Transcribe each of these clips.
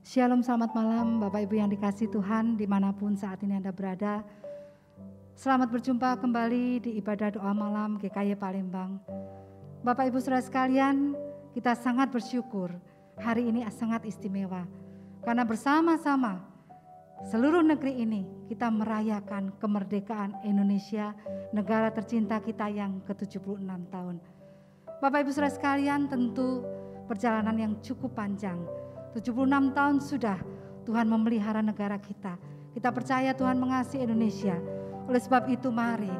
Shalom, selamat malam Bapak Ibu yang dikasihi Tuhan dimanapun saat ini Anda berada. Selamat berjumpa kembali di ibadah doa malam GKY Palembang. Bapak Ibu saudara sekalian, kita sangat bersyukur hari ini sangat istimewa. Karena bersama-sama seluruh negeri ini kita merayakan kemerdekaan Indonesia, negara tercinta kita yang ke-76 tahun. Bapak Ibu saudara sekalian, tentu perjalanan yang cukup panjang. 76 tahun sudah Tuhan memelihara negara kita. Kita percaya Tuhan mengasihi Indonesia. Oleh sebab itu mari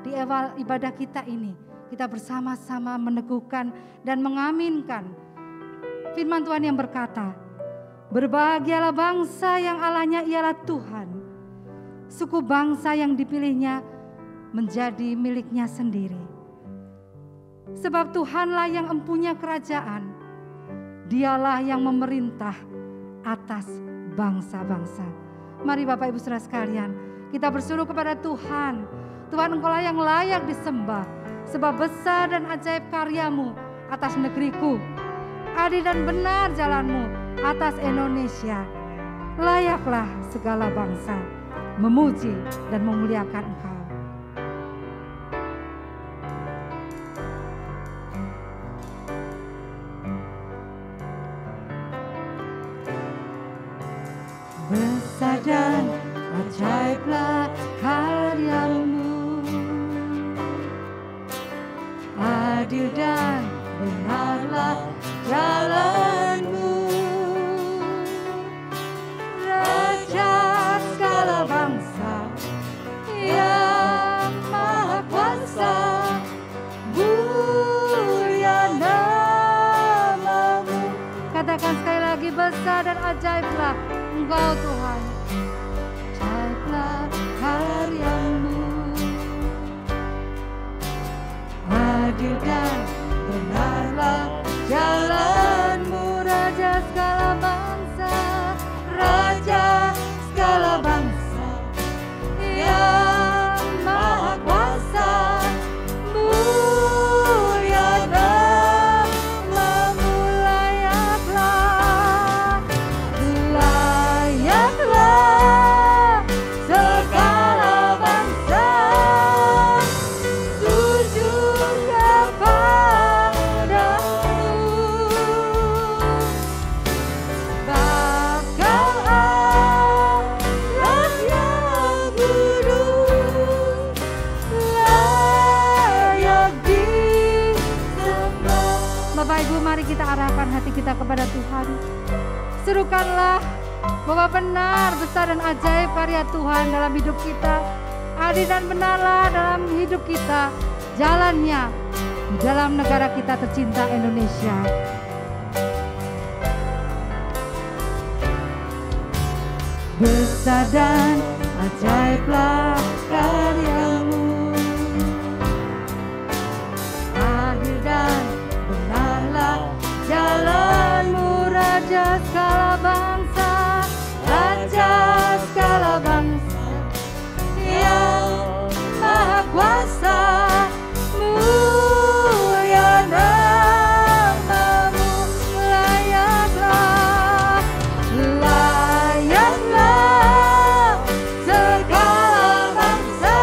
di awal ibadah kita ini kita bersama-sama meneguhkan dan mengaminkan firman Tuhan yang berkata, berbahagialah bangsa yang Allahnya ialah Tuhan, suku bangsa yang dipilihnya menjadi miliknya sendiri. Sebab Tuhanlah yang empunya kerajaan, Dialah yang memerintah atas bangsa-bangsa. Mari Bapak Ibu saudara sekalian, kita berseru kepada Tuhan. Tuhan, Engkaulah yang layak disembah, sebab besar dan ajaib karya-Mu atas negeriku. Adil dan benar jalan-Mu atas Indonesia. Layaklah segala bangsa memuji dan memuliakan Engkau. Besar dan ajaiblah karya-Mu, adil dan benarlah jalan-Mu, Raja segala bangsa yang maha kuasa, mulia nama-Mu. Katakan sekali lagi, besar dan ajaiblah Engkau Tuhan, ajaiblah karya-Mu, adil dan benarlah jalan-Mu, Raja segala bangsa, Raja segala bangsa yang maha kuasa, mulia nama-Mu, layaklah segala bangsa sujud kepada-Mu. Bahkan Allah yang kudus layak disembah. Bapak Ibu, mari kita arahkan hati kita kepada Tuhan. Serukanlah bahwa benar, besar dan ajaib karya Tuhan dalam hidup kita. Adil dan benarlah dalam hidup kita jalannya di dalam negara kita tercinta Indonesia. Besar dan ajaiblah karya-Mu, adil dan benarlah jalan-Mu, Raja segala bangsa, Raja segala bangsa yang maha kuasa, mulia nama-Mu, layaklah segala bangsa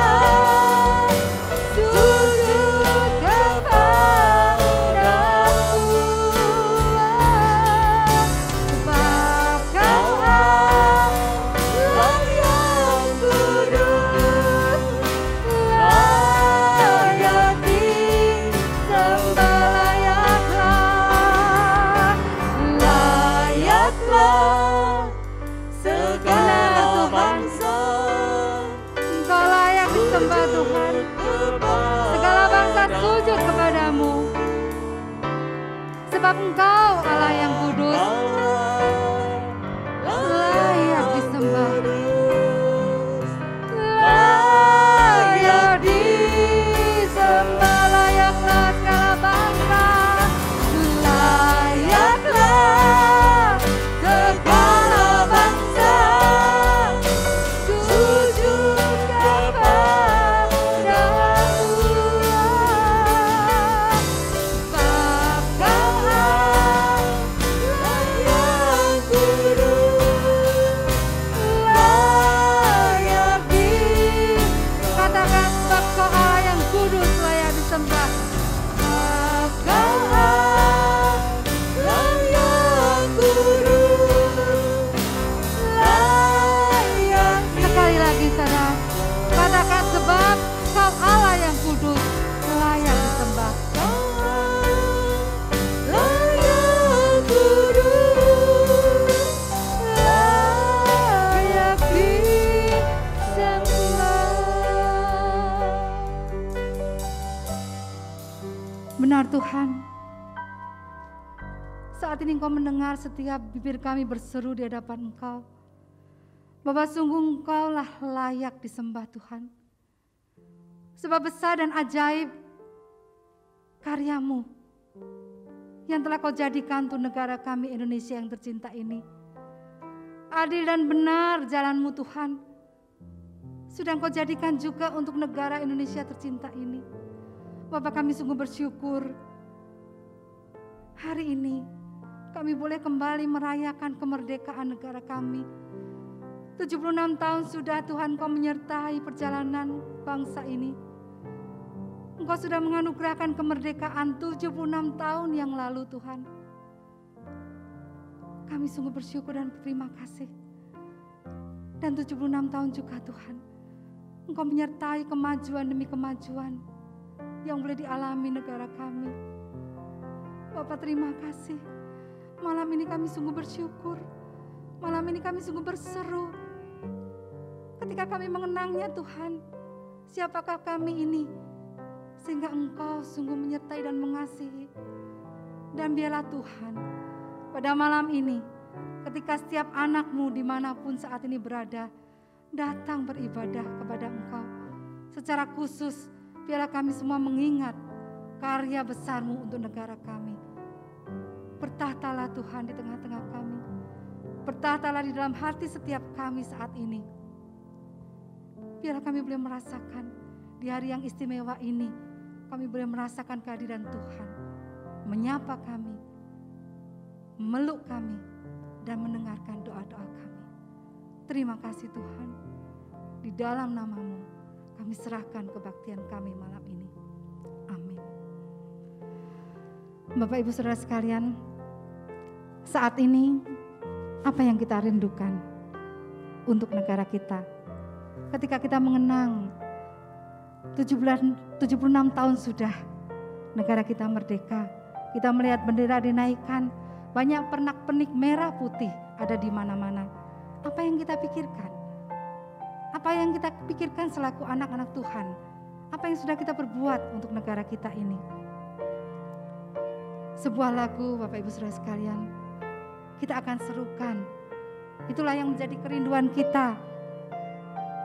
Tuhan, saat ini Engkau mendengar setiap bibir kami berseru di hadapan Engkau. Bapa, sungguh Engkaulah layak disembah Tuhan. Sebab besar dan ajaib karya-Mu yang telah Kau jadikan untuk negara kami Indonesia yang tercinta ini. Adil dan benar jalan-Mu Tuhan, sudah Engkau jadikan juga untuk negara Indonesia tercinta ini. Bapak, kami sungguh bersyukur hari ini kami boleh kembali merayakan kemerdekaan negara kami. 76 tahun sudah Tuhan Kau menyertai perjalanan bangsa ini. Engkau sudah menganugerahkan kemerdekaan 76 tahun yang lalu Tuhan. Kami sungguh bersyukur dan berterima kasih. Dan 76 tahun juga Tuhan, Engkau menyertai kemajuan demi kemajuan yang boleh dialami negara kami. Bapak, terima kasih. Malam ini kami sungguh bersyukur. Malam ini kami sungguh berseru. Ketika kami mengenangnya Tuhan, siapakah kami ini? Sehingga Engkau sungguh menyertai dan mengasihi. Dan biarlah Tuhan, pada malam ini, ketika setiap anak-Mu dimanapun saat ini berada, datang beribadah kepada Engkau. Secara khusus, biarlah kami semua mengingat karya besar-Mu untuk negara kami. Bertahtalah Tuhan di tengah-tengah kami. Bertahtalah di dalam hati setiap kami saat ini. Biarlah kami boleh merasakan di hari yang istimewa ini, kami boleh merasakan kehadiran Tuhan, menyapa kami, memeluk kami, dan mendengarkan doa-doa kami. Terima kasih Tuhan, di dalam nama-Mu kami serahkan kebaktian kami malam ini. Amin. Bapak Ibu Saudara sekalian, saat ini apa yang kita rindukan untuk negara kita? Ketika kita mengenang 76 tahun sudah negara kita merdeka, kita melihat bendera dinaikkan, banyak pernak-pernik merah putih ada di mana-mana. Apa yang kita pikirkan? Apa yang kita pikirkan selaku anak-anak Tuhan? Apa yang sudah kita perbuat untuk negara kita ini? Sebuah lagu, Bapak Ibu Saudara sekalian, kita akan serukan. Itulah yang menjadi kerinduan kita.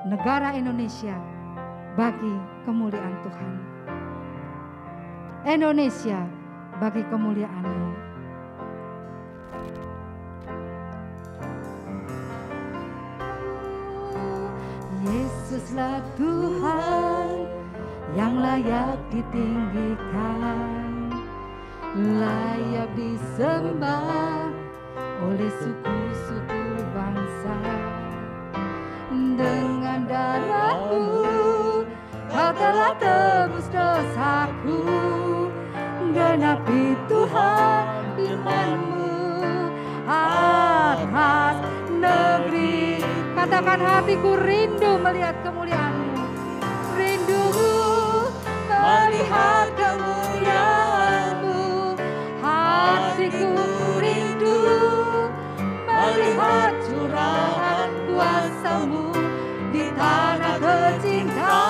Negara Indonesia bagi kemuliaan Tuhan. Indonesia bagi kemuliaan-Mu. Yesuslah Tuhan yang layak ditinggikan, layak disembah oleh suku-suku bangsa. Dengan darah-Mu Kau telah tebus dosaku, genapi Tuhan firman-Mu atas negeri. Katakan, hatiku rindu melihat kemuliaan-Mu, rindu melihat kemuliaan-Mu. Hatiku rindu melihat curahan kuasa-Mu di tanah tercinta,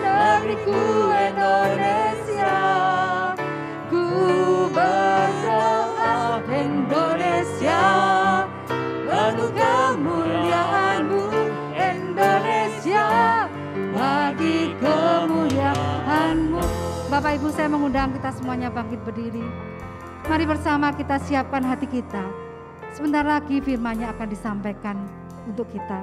negeriku Indonesia. Ku berdoa Indonesia, penuh kemuliaan-Mu Indonesia, bagi kemuliaan-Mu. Bapak Ibu, saya mengundang kita semuanya bangkit berdiri. Mari bersama kita siapkan hati kita. Sebentar lagi firman-Nya akan disampaikan untuk kita.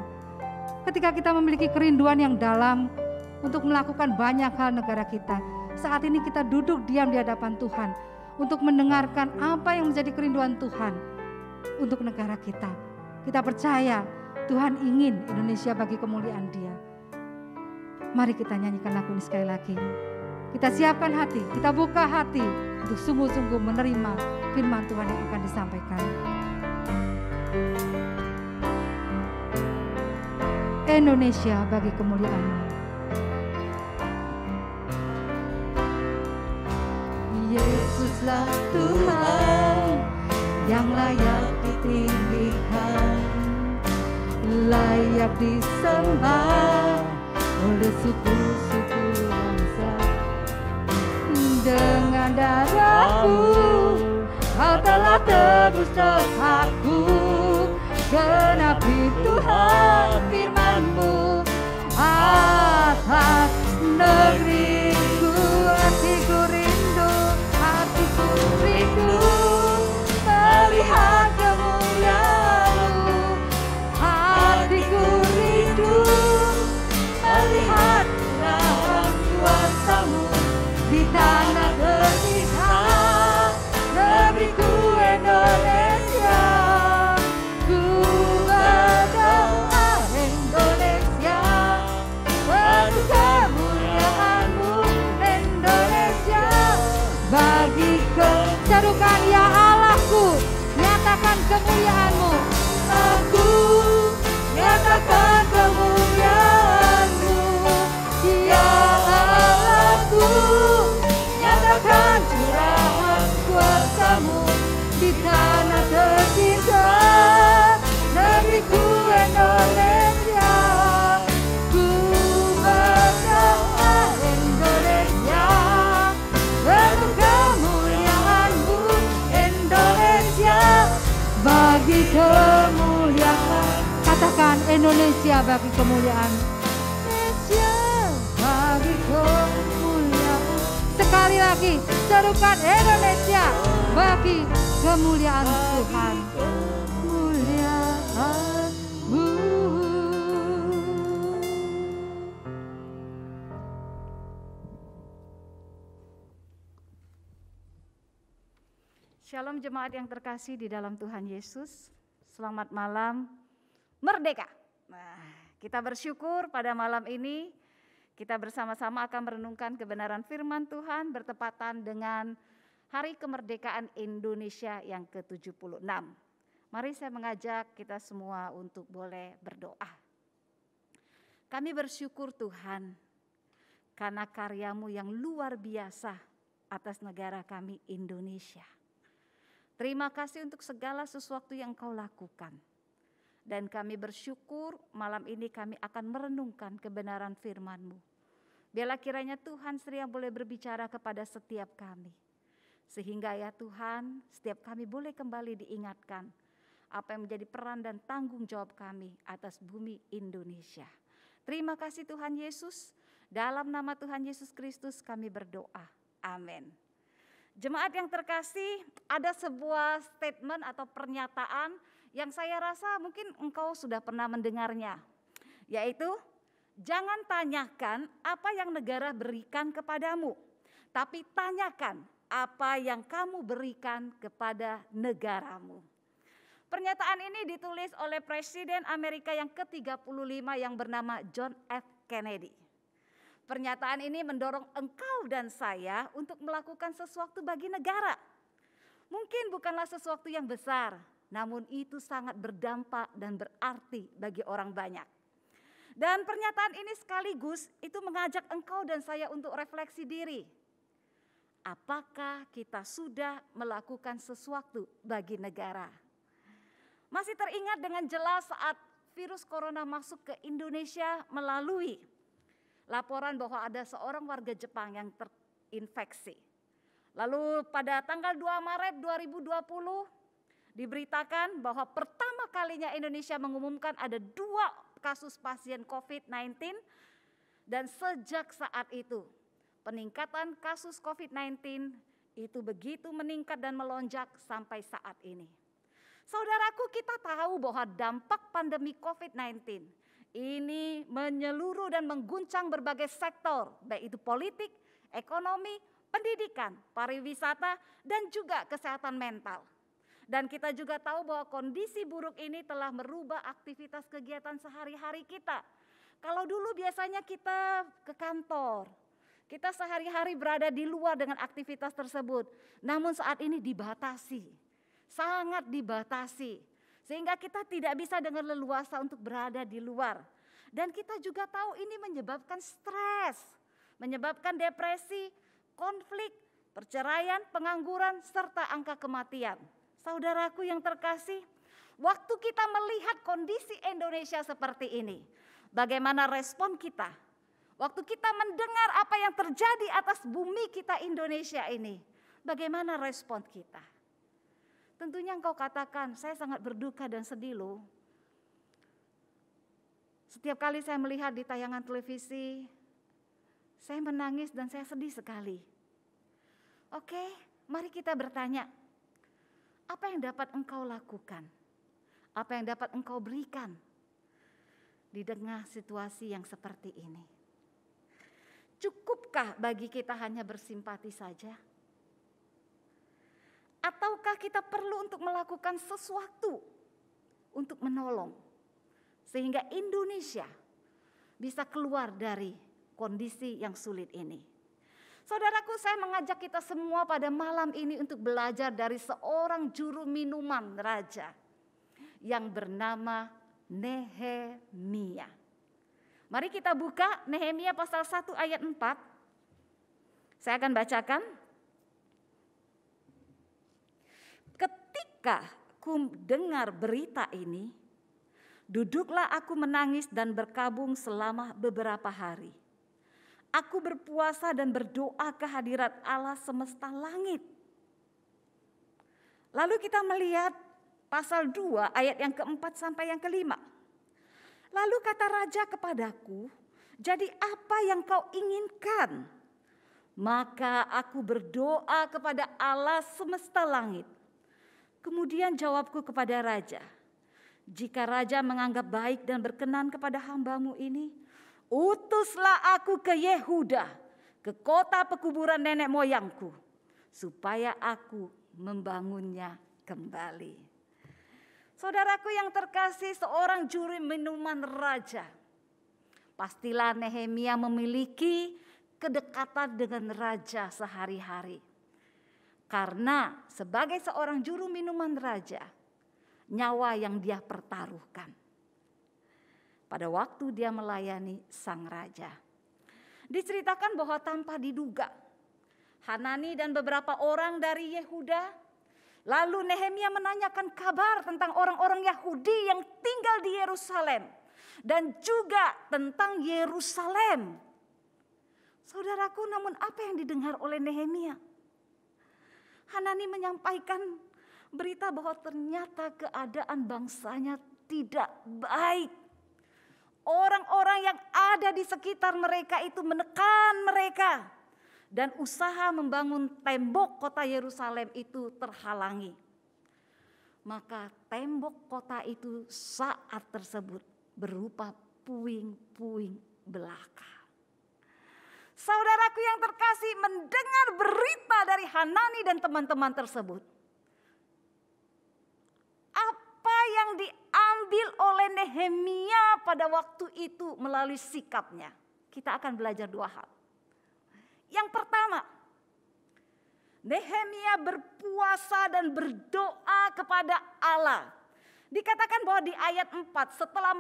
Ketika kita memiliki kerinduan yang dalam untuk melakukan banyak hal negara kita, saat ini kita duduk diam di hadapan Tuhan untuk mendengarkan apa yang menjadi kerinduan Tuhan untuk negara kita. Kita percaya Tuhan ingin Indonesia bagi kemuliaan Dia. Mari kita nyanyikan lagu ini sekali lagi. Kita siapkan hati, kita buka hati untuk sungguh-sungguh menerima firman Tuhan yang akan disampaikan. Indonesia bagi kemuliaan-Mu. Yesuslah Tuhan yang layak ditinggikan, layak disembah oleh suku-suku bangsa. Dengan dengan darahmu, Kau telah tebus dosaku. Genapi Tuhan firman-Mu atas negeriku. Hatiku rindu melihat kemuliaan-Mu. Hatiku rindu melihat dalam kuasa-Mu di tanah terpisah negeriku Indonesia. Ku berdoa Indonesia, penuh kemuliaan-Mu Indonesia. Bagi serukan ya Allahku, nyatakan kemuliaan-Mu. Aku nyatakan kemuliaan-Mu, ya Allahku, nyatakan curahan kuasa-Mu di tanah terpisah negeriku Indonesia. Ku berdoa Indonesia, penuh kemuliaan-Mu Indonesia. Bagi kemuliaan, katakan Indonesia bagi kemuliaan. Indonesia bagi kemuliaan. Sekali lagi, serukan Indonesia bagi kemuliaan Tuhan. Kemuliaan-Mu. Shalom jemaat yang terkasih di dalam Tuhan Yesus. Selamat malam Merdeka. Nah, kita bersyukur pada malam ini kita bersama-sama akan merenungkan kebenaran firman Tuhan bertepatan dengan Hari Kemerdekaan Indonesia yang ke-76. Mari saya mengajak kita semua untuk boleh berdoa. Kami bersyukur Tuhan karena karya-Mu yang luar biasa atas negara kami Indonesia. Terima kasih untuk segala sesuatu yang Kau lakukan. Dan kami bersyukur malam ini kami akan merenungkan kebenaran firman-Mu. Biarlah kiranya Tuhan Setia boleh berbicara kepada setiap kami. Sehingga ya Tuhan, setiap kami boleh kembali diingatkan apa yang menjadi peran dan tanggung jawab kami atas bumi Indonesia. Terima kasih Tuhan Yesus. Dalam nama Tuhan Yesus Kristus kami berdoa. Amin. Jemaat yang terkasih, ada sebuah statement atau pernyataan yang saya rasa mungkin engkau sudah pernah mendengarnya. Yaitu, jangan tanyakan apa yang negara berikan kepadamu, tapi tanyakan apa yang kamu berikan kepada negaramu. Pernyataan ini ditulis oleh Presiden Amerika yang ke-35 yang bernama John F. Kennedy. Pernyataan ini mendorong engkau dan saya untuk melakukan sesuatu bagi negara. Mungkin bukanlah sesuatu yang besar, namun itu sangat berdampak dan berarti bagi orang banyak. Dan pernyataan ini sekaligus itu mengajak engkau dan saya untuk refleksi diri. Apakah kita sudah melakukan sesuatu bagi negara? Masih teringat dengan jelas saat virus corona masuk ke Indonesia melalui laporan bahwa ada seorang warga Jepang yang terinfeksi. Lalu pada tanggal 2 Maret 2020 diberitakan bahwa pertama kalinya Indonesia mengumumkan ada 2 kasus pasien COVID-19 dan sejak saat itu peningkatan kasus COVID-19 itu begitu meningkat dan melonjak sampai saat ini. Saudaraku, kita tahu bahwa dampak pandemi COVID-19 ini menyeluruh dan mengguncang berbagai sektor, baik itu politik, ekonomi, pendidikan, pariwisata, dan juga kesehatan mental. Dan kita juga tahu bahwa kondisi buruk ini telah merubah aktivitas kegiatan sehari-hari kita. Kalau dulu biasanya kita ke kantor, kita sehari-hari berada di luar dengan aktivitas tersebut. Namun saat ini dibatasi, sangat dibatasi. Sehingga kita tidak bisa dengan leluasa untuk berada di luar. Dan kita juga tahu ini menyebabkan stres, menyebabkan depresi, konflik, perceraian, pengangguran, serta angka kematian. Saudaraku yang terkasih, waktu kita melihat kondisi Indonesia seperti ini, bagaimana respon kita? Waktu kita mendengar apa yang terjadi atas bumi kita Indonesia ini, Bagaimana respon kita? Tentunya engkau katakan, saya sangat berduka dan sedih loh. Setiap kali saya melihat di tayangan televisi, saya menangis dan saya sedih sekali. Oke, mari kita bertanya, apa yang dapat engkau lakukan? Apa yang dapat engkau berikan di tengah situasi yang seperti ini? Cukupkah bagi kita hanya bersimpati saja? Ataukah kita perlu untuk melakukan sesuatu untuk menolong sehingga Indonesia bisa keluar dari kondisi yang sulit ini? Saudaraku, saya mengajak kita semua pada malam ini untuk belajar dari seorang juru minuman raja yang bernama Nehemia. Mari kita buka Nehemia pasal 1 ayat 4. Saya akan bacakan. Ketika ku dengar berita ini, duduklah aku menangis dan berkabung selama beberapa hari. Aku berpuasa dan berdoa ke hadirat Allah semesta langit. Lalu kita melihat pasal 2 ayat yang keempat sampai yang kelima. Lalu kata raja kepadaku, jadi apa yang kau inginkan? Maka aku berdoa kepada Allah semesta langit. Kemudian jawabku kepada raja, jika raja menganggap baik dan berkenan kepada hambamu ini, utuslah aku ke Yehuda, ke kota pekuburan nenek moyangku, supaya aku membangunnya kembali. Saudaraku yang terkasih, seorang juru minuman raja. Pastilah Nehemia memiliki kedekatan dengan raja sehari-hari. Karena sebagai seorang juru minuman raja, nyawa yang dia pertaruhkan pada waktu dia melayani sang raja. Diceritakan bahwa tanpa diduga, Hanani dan beberapa orang dari Yehuda, lalu Nehemia menanyakan kabar tentang orang-orang Yahudi yang tinggal di Yerusalem dan juga tentang Yerusalem. Saudaraku, namun apa yang didengar oleh Nehemia? Hanani menyampaikan berita bahwa ternyata keadaan bangsanya tidak baik. Orang-orang yang ada di sekitar mereka itu menekan mereka. Dan usaha membangun tembok kota Yerusalem itu terhalangi. Maka tembok kota itu saat tersebut berupa puing-puing belaka. Saudaraku yang terkasih, mendengar berita dari Hanani dan teman-teman tersebut, apa yang diambil oleh Nehemia pada waktu itu melalui sikapnya, kita akan belajar dua hal. Yang pertama, Nehemia berpuasa dan berdoa kepada Allah. Dikatakan bahwa di ayat 4, setelah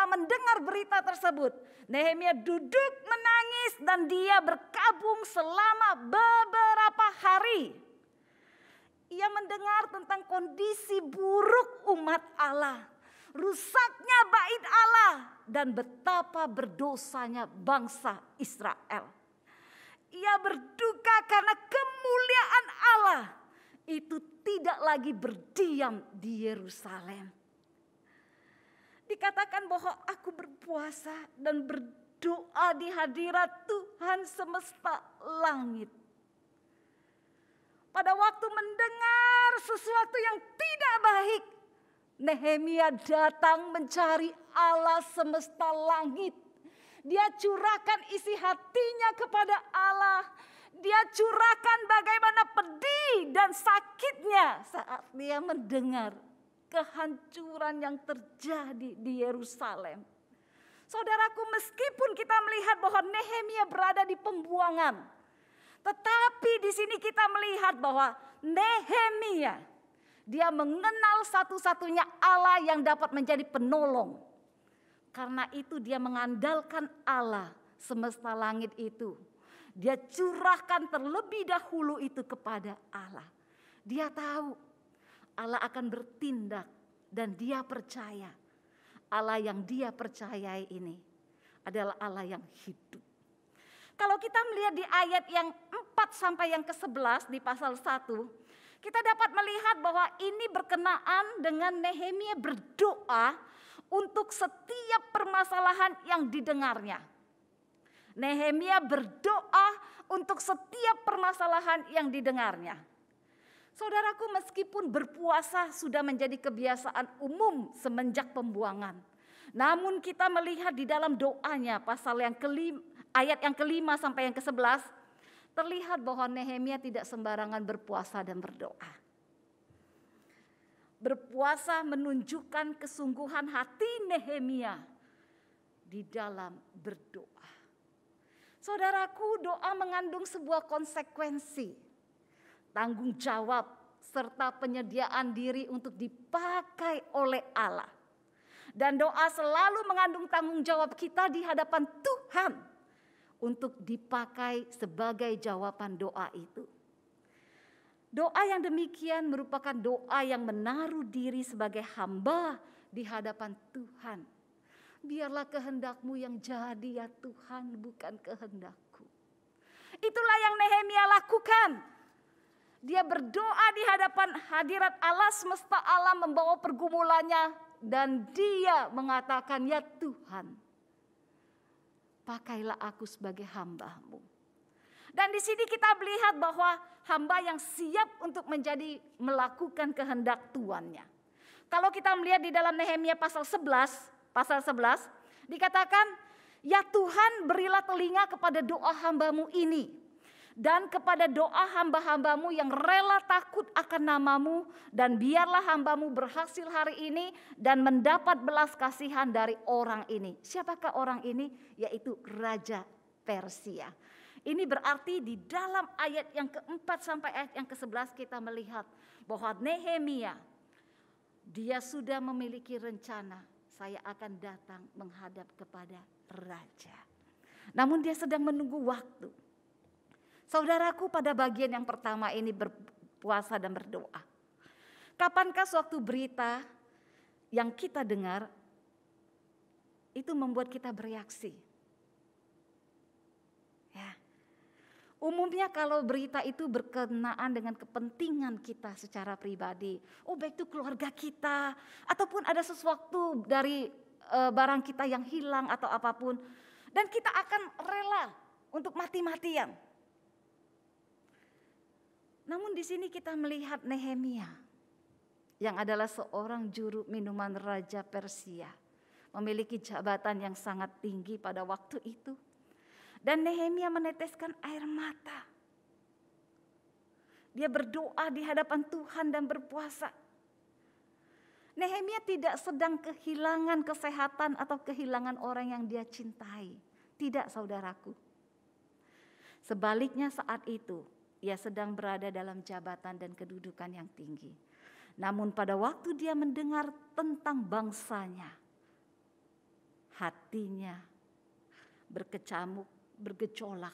mendengar berita tersebut, Nehemia duduk menangis dan dia berkabung selama beberapa hari. Ia mendengar tentang kondisi buruk umat Allah, rusaknya bait Allah, dan betapa berdosanya bangsa Israel. Ia berduka karena kemuliaan Allah itu tidak lagi berdiam di Yerusalem. Dikatakan bahwa aku berpuasa dan berdoa di hadirat Tuhan semesta langit. Pada waktu mendengar sesuatu yang tidak baik, Nehemia datang mencari Allah semesta langit. Dia curahkan isi hatinya kepada Allah. Dia curahkan bagaimana pedih dan sakitnya saat dia mendengar kehancuran yang terjadi di Yerusalem. Saudaraku, meskipun kita melihat bahwa Nehemia berada di pembuangan, tetapi di sini kita melihat bahwa Nehemia, dia mengenal satu-satunya Allah yang dapat menjadi penolong. Karena itu dia mengandalkan Allah semesta langit itu. Dia curahkan terlebih dahulu itu kepada Allah. Dia tahu Allah akan bertindak dan dia percaya Allah yang dia percayai ini adalah Allah yang hidup. Kalau kita melihat di ayat yang 4 sampai yang ke-11 di pasal 1, kita dapat melihat bahwa ini berkenaan dengan Nehemia berdoa untuk setiap permasalahan yang didengarnya. Nehemia berdoa untuk setiap permasalahan yang didengarnya. Saudaraku, meskipun berpuasa sudah menjadi kebiasaan umum semenjak pembuangan, namun kita melihat di dalam doanya pasal yang ayat yang ke-5 sampai yang ke-11, terlihat bahwa Nehemia tidak sembarangan berpuasa dan berdoa. Berpuasa menunjukkan kesungguhan hati Nehemia di dalam berdoa. Saudaraku, doa mengandung sebuah konsekuensi, tanggung jawab, serta penyediaan diri untuk dipakai oleh Allah. Dan doa selalu mengandung tanggung jawab kita di hadapan Tuhan untuk dipakai sebagai jawaban doa itu. Doa yang demikian merupakan doa yang menaruh diri sebagai hamba di hadapan Tuhan. Biarlah kehendak-Mu yang jadi ya Tuhan, bukan kehendak-Ku. Itulah yang Nehemia lakukan. Dia berdoa di hadapan hadirat Allah semesta alam membawa pergumulannya. Dan dia mengatakan, ya Tuhan, pakailah aku sebagai hamba-Mu. Dan di sini kita melihat bahwa hamba yang siap untuk melakukan kehendak tuannya. Kalau kita melihat di dalam Nehemia pasal 11 dikatakan, ya Tuhan, berilah telinga kepada doa hamba-Mu ini dan kepada doa hamba-hamba-Mu yang rela takut akan nama-Mu, dan biarlah hamba-Mu berhasil hari ini dan mendapat belas kasihan dari orang ini. Siapakah orang ini? Yaitu Raja Persia. Ini berarti di dalam ayat yang ke-4 sampai ayat yang ke-11 kita melihat bahwa Nehemia, dia sudah memiliki rencana, saya akan datang menghadap kepada raja. Namun dia sedang menunggu waktu. Saudaraku, pada bagian yang pertama ini berpuasa dan berdoa. Kapankah suatu berita yang kita dengar itu membuat kita bereaksi? Ya. Umumnya kalau berita itu berkenaan dengan kepentingan kita secara pribadi, baik itu keluarga kita, ataupun ada sesuatu dari barang kita yang hilang atau apapun, dan kita akan rela untuk mati-matian. Namun di sini kita melihat Nehemia yang adalah seorang juru minuman Raja Persia, memiliki jabatan yang sangat tinggi pada waktu itu. Dan Nehemia meneteskan air mata. Dia berdoa di hadapan Tuhan dan berpuasa. Nehemia tidak sedang kehilangan kesehatan atau kehilangan orang yang dia cintai. Tidak, saudaraku. Sebaliknya saat itu, ia sedang berada dalam jabatan dan kedudukan yang tinggi. Namun pada waktu dia mendengar tentang bangsanya, hatinya berkecamuk, bergejolak,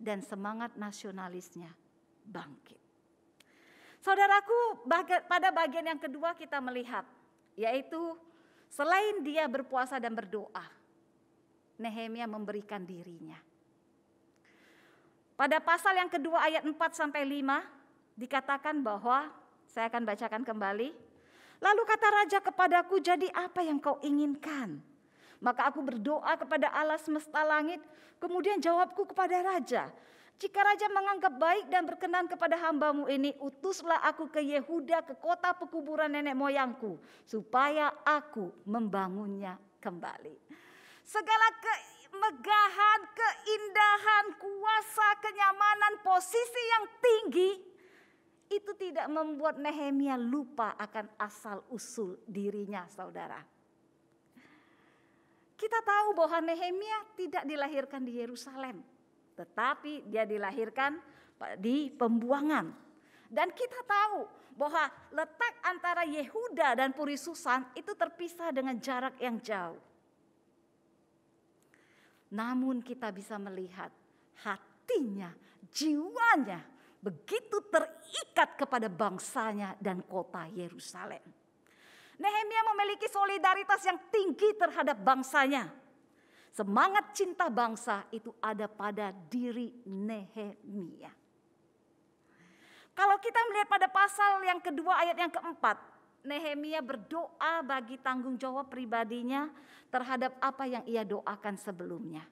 dan semangat nasionalisnya bangkit. Saudaraku, pada bagian yang kedua kita melihat, yaitu selain dia berpuasa dan berdoa, Nehemia memberikan dirinya. Pada pasal yang kedua ayat 4 sampai 5 dikatakan bahwa, saya akan bacakan kembali. Lalu kata raja kepadaku, jadi apa yang kau inginkan? Maka aku berdoa kepada Allah semesta langit, kemudian jawabku kepada raja, jika raja menganggap baik dan berkenan kepada hamba-Mu ini, utuslah aku ke Yehuda, ke kota pekuburan nenek moyangku, supaya aku membangunnya kembali. Segala kemegahan, keindahan, kuasa, kenyamanan, posisi yang tinggi, itu tidak membuat Nehemia lupa akan asal-usul dirinya, saudara. Kita tahu bahwa Nehemia tidak dilahirkan di Yerusalem, tetapi dia dilahirkan di pembuangan. Dan kita tahu bahwa letak antara Yehuda dan Puri Susan itu terpisah dengan jarak yang jauh. Namun kita bisa melihat hatinya, jiwanya begitu terikat kepada bangsanya dan kota Yerusalem. Nehemia memiliki solidaritas yang tinggi terhadap bangsanya. Semangat cinta bangsa itu ada pada diri Nehemia. Kalau kita melihat pada pasal yang kedua ayat yang keempat, Nehemia berdoa bagi tanggung jawab pribadinya terhadap apa yang ia doakan sebelumnya.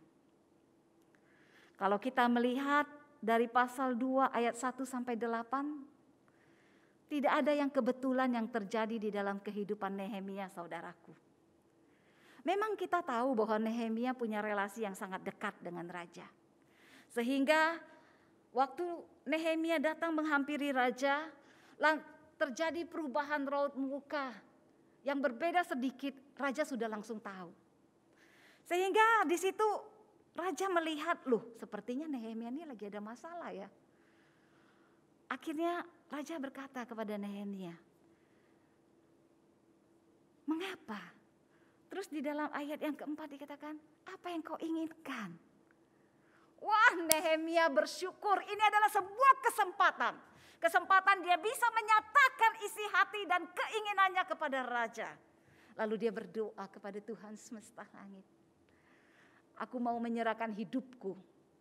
Kalau kita melihat dari pasal 2 ayat 1 sampai 8, tidak ada yang kebetulan yang terjadi di dalam kehidupan Nehemia, saudaraku. Memang kita tahu bahwa Nehemia punya relasi yang sangat dekat dengan raja. Sehingga waktu Nehemia datang menghampiri raja, terjadi perubahan raut muka yang berbeda sedikit, raja sudah langsung tahu. Sehingga di situ raja melihat, loh sepertinya Nehemia ini lagi ada masalah ya. Akhirnya raja berkata kepada Nehemia, mengapa? Terus di dalam ayat yang keempat dikatakan, apa yang kau inginkan? Wah, Nehemia bersyukur, ini adalah sebuah kesempatan. Kesempatan dia bisa menyatakan isi hati dan keinginannya kepada raja. Lalu dia berdoa kepada Tuhan semesta langit. Aku mau menyerahkan hidupku,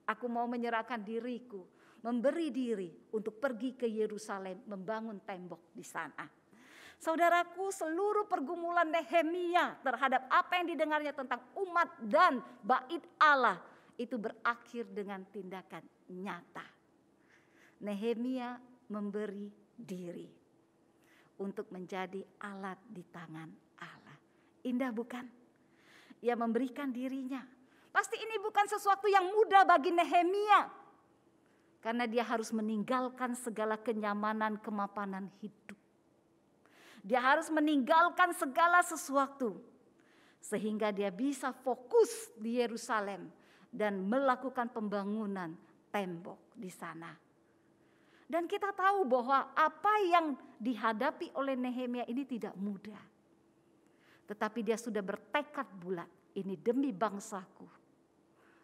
aku mau menyerahkan diriku, memberi diri untuk pergi ke Yerusalem, membangun tembok di sana. Saudaraku, seluruh pergumulan Nehemia terhadap apa yang didengarnya tentang umat dan bait Allah itu berakhir dengan tindakan nyata. Nehemia memberi diri untuk menjadi alat di tangan Allah. Indah bukan? Ia memberikan dirinya. Pasti ini bukan sesuatu yang mudah bagi Nehemia. Karena dia harus meninggalkan segala kenyamanan, kemapanan hidup. Dia harus meninggalkan segala sesuatu. Sehingga dia bisa fokus di Yerusalem dan melakukan pembangunan tembok di sana. Dan kita tahu bahwa apa yang dihadapi oleh Nehemia ini tidak mudah. Tetapi dia sudah bertekad bulat, ini demi bangsaku,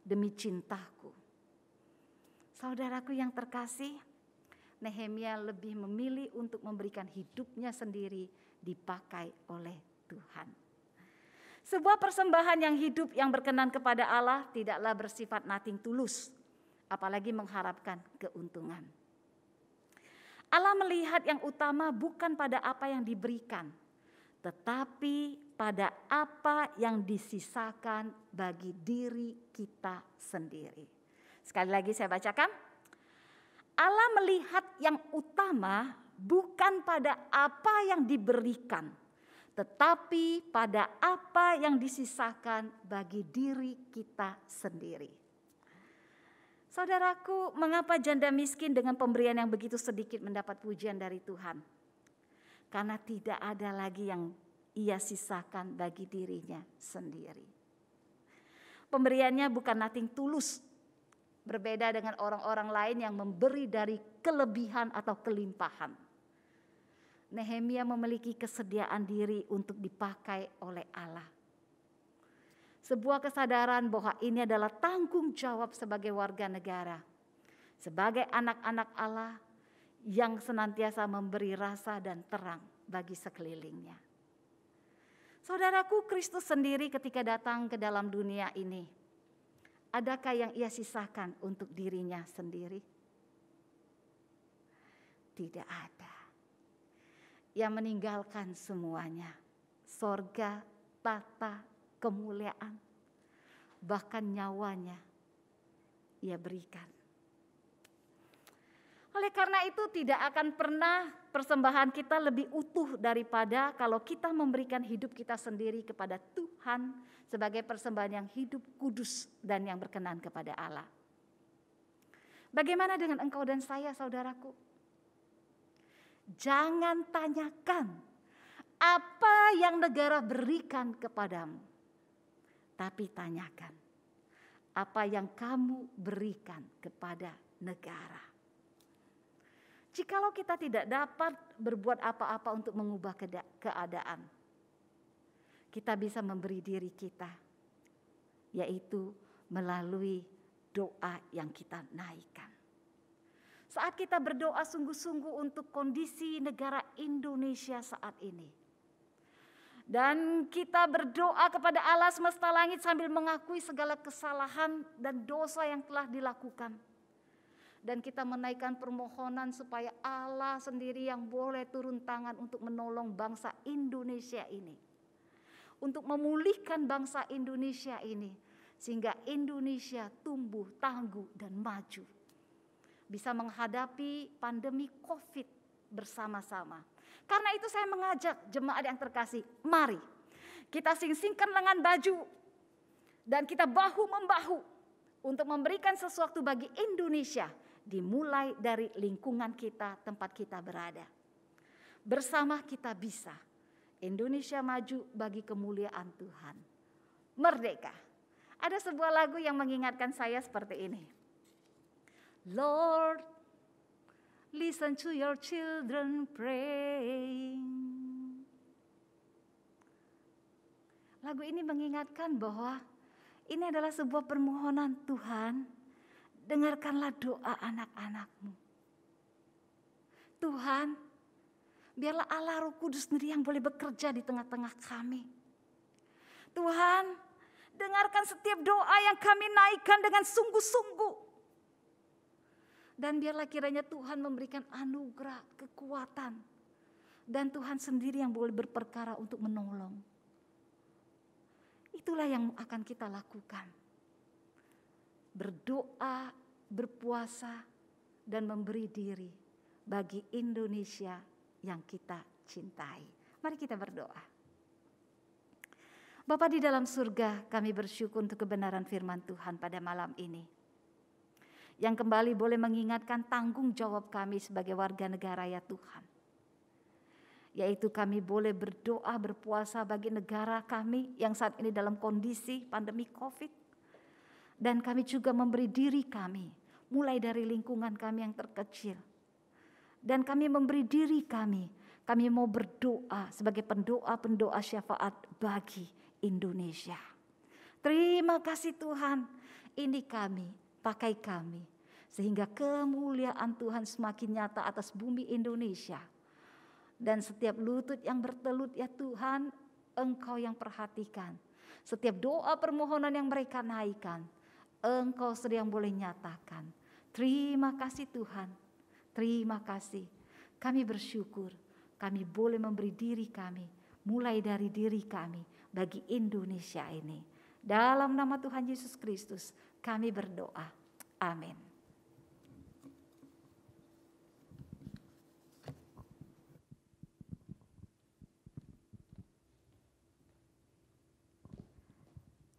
demi cintaku. Saudaraku yang terkasih, Nehemia lebih memilih untuk memberikan hidupnya sendiri dipakai oleh Tuhan. Sebuah persembahan yang hidup yang berkenan kepada Allah tidaklah bersifat nothing tulus, apalagi mengharapkan keuntungan. Allah melihat yang utama bukan pada apa yang diberikan, tetapi pada apa yang disisakan bagi diri kita sendiri. Sekali lagi saya bacakan. Allah melihat yang utama bukan pada apa yang diberikan, tetapi pada apa yang disisakan bagi diri kita sendiri. Saudaraku, mengapa janda miskin dengan pemberian yang begitu sedikit mendapat pujian dari Tuhan? Karena tidak ada lagi yang ia sisakan bagi dirinya sendiri. Pemberiannya bukan nothing tulus. Berbeda dengan orang-orang lain yang memberi dari kelebihan atau kelimpahan. Nehemia memiliki kesediaan diri untuk dipakai oleh Allah. Sebuah kesadaran bahwa ini adalah tanggung jawab sebagai warga negara. Sebagai anak-anak Allah yang senantiasa memberi rasa dan terang bagi sekelilingnya. Saudaraku, Kristus sendiri ketika datang ke dalam dunia ini, adakah yang ia sisakan untuk dirinya sendiri? Tidak ada. Ia meninggalkan semuanya. Sorga, tata, kemuliaan, bahkan nyawanya ia berikan. Oleh karena itu tidak akan pernah persembahan kita lebih utuh daripada kalau kita memberikan hidup kita sendiri kepada Tuhan sebagai persembahan yang hidup, kudus, dan yang berkenan kepada Allah. Bagaimana dengan engkau dan saya, saudaraku? Jangan tanyakan apa yang negara berikan kepadamu, tapi tanyakan apa yang kamu berikan kepada negara. Jikalau kita tidak dapat berbuat apa-apa untuk mengubah keadaan, kita bisa memberi diri kita, yaitu melalui doa yang kita naikkan. Saat kita berdoa sungguh-sungguh untuk kondisi negara Indonesia saat ini, Dan kita berdoa kepada Allah semesta langit sambil mengakui segala kesalahan dan dosa yang telah dilakukan. Dan kita menaikkan permohonan supaya Allah sendiri yang boleh turun tangan untuk menolong bangsa Indonesia ini. Untuk memulihkan bangsa Indonesia ini. Sehingga Indonesia tumbuh, tangguh dan maju. Bisa menghadapi pandemi COVID bersama-sama. Karena itu saya mengajak jemaat yang terkasih, mari kita sing-singkan lengan baju dan kita bahu-membahu untuk memberikan sesuatu bagi Indonesia, dimulai dari lingkungan kita, tempat kita berada. Bersama kita bisa. Indonesia maju bagi kemuliaan Tuhan. Merdeka. Ada sebuah lagu yang mengingatkan saya seperti ini. Lord, listen to your children praying. Lagu ini mengingatkan bahwa ini adalah sebuah permohonan Tuhan. Dengarkanlah doa anak-anakmu. Tuhan, biarlah Allah Roh Kudus sendiri yang boleh bekerja di tengah-tengah kami. Tuhan, dengarkan setiap doa yang kami naikkan dengan sungguh-sungguh. Dan biarlah kiranya Tuhan memberikan anugerah, kekuatan. Dan Tuhan sendiri yang boleh berperkara untuk menolong. Itulah yang akan kita lakukan. Berdoa, berpuasa, dan memberi diri bagi Indonesia yang kita cintai. Mari kita berdoa. Bapa di dalam surga, kami bersyukur untuk kebenaran firman Tuhan pada malam ini. Yang kembali boleh mengingatkan tanggung jawab kami sebagai warga negara ya Tuhan. Yaitu kami boleh berdoa, berpuasa bagi negara kami yang saat ini dalam kondisi pandemi COVID. Dan kami juga memberi diri kami, mulai dari lingkungan kami yang terkecil. Dan kami memberi diri kami mau berdoa sebagai pendoa-pendoa syafaat bagi Indonesia. Terima kasih Tuhan, ini kami, pakai kami. Sehingga kemuliaan Tuhan semakin nyata atas bumi Indonesia. Dan setiap lutut yang bertelut ya Tuhan, Engkau yang perhatikan. Setiap doa permohonan yang mereka naikkan, Engkau sedang boleh nyatakan. Terima kasih Tuhan, terima kasih. Kami bersyukur, kami boleh memberi diri kami, mulai dari diri kami bagi Indonesia ini. Dalam nama Tuhan Yesus Kristus kami berdoa. Amin.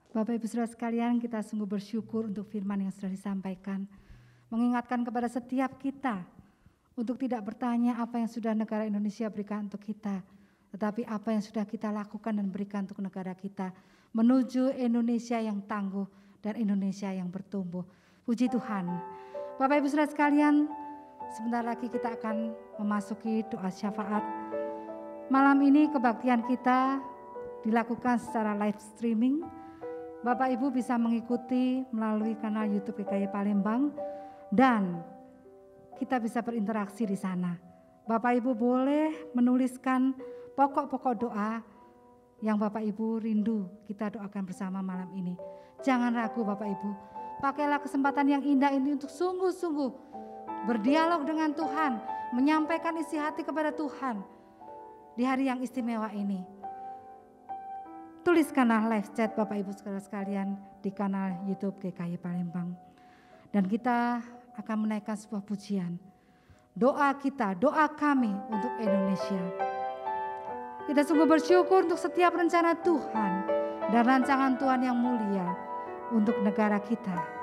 Bapak Ibu Saudara sekalian, kita sungguh bersyukur untuk firman yang sudah disampaikan. Mengingatkan kepada setiap kita untuk tidak bertanya apa yang sudah negara Indonesia berikan untuk kita, tetapi apa yang sudah kita lakukan dan berikan untuk negara kita, menuju Indonesia yang tangguh dan Indonesia yang bertumbuh. Puji Tuhan. Bapak Ibu Saudara sekalian, sebentar lagi kita akan memasuki doa syafaat. Malam ini kebaktian kita dilakukan secara live streaming. Bapak Ibu bisa mengikuti melalui kanal YouTube GKY Palembang dan kita bisa berinteraksi di sana. Bapak Ibu boleh menuliskan pokok-pokok doa yang Bapak Ibu rindu kita doakan bersama malam ini. Jangan ragu Bapak Ibu, pakailah kesempatan yang indah ini untuk sungguh-sungguh berdialog dengan Tuhan, menyampaikan isi hati kepada Tuhan di hari yang istimewa ini. Tuliskanlah live chat Bapak Ibu saudara sekalian di kanal YouTube GKY Palembang. Dan kita akan menaikkan sebuah pujian. Doa kita, doa kami untuk Indonesia. Kita sungguh bersyukur untuk setiap rencana Tuhan dan rancangan Tuhan yang mulia untuk negara kita.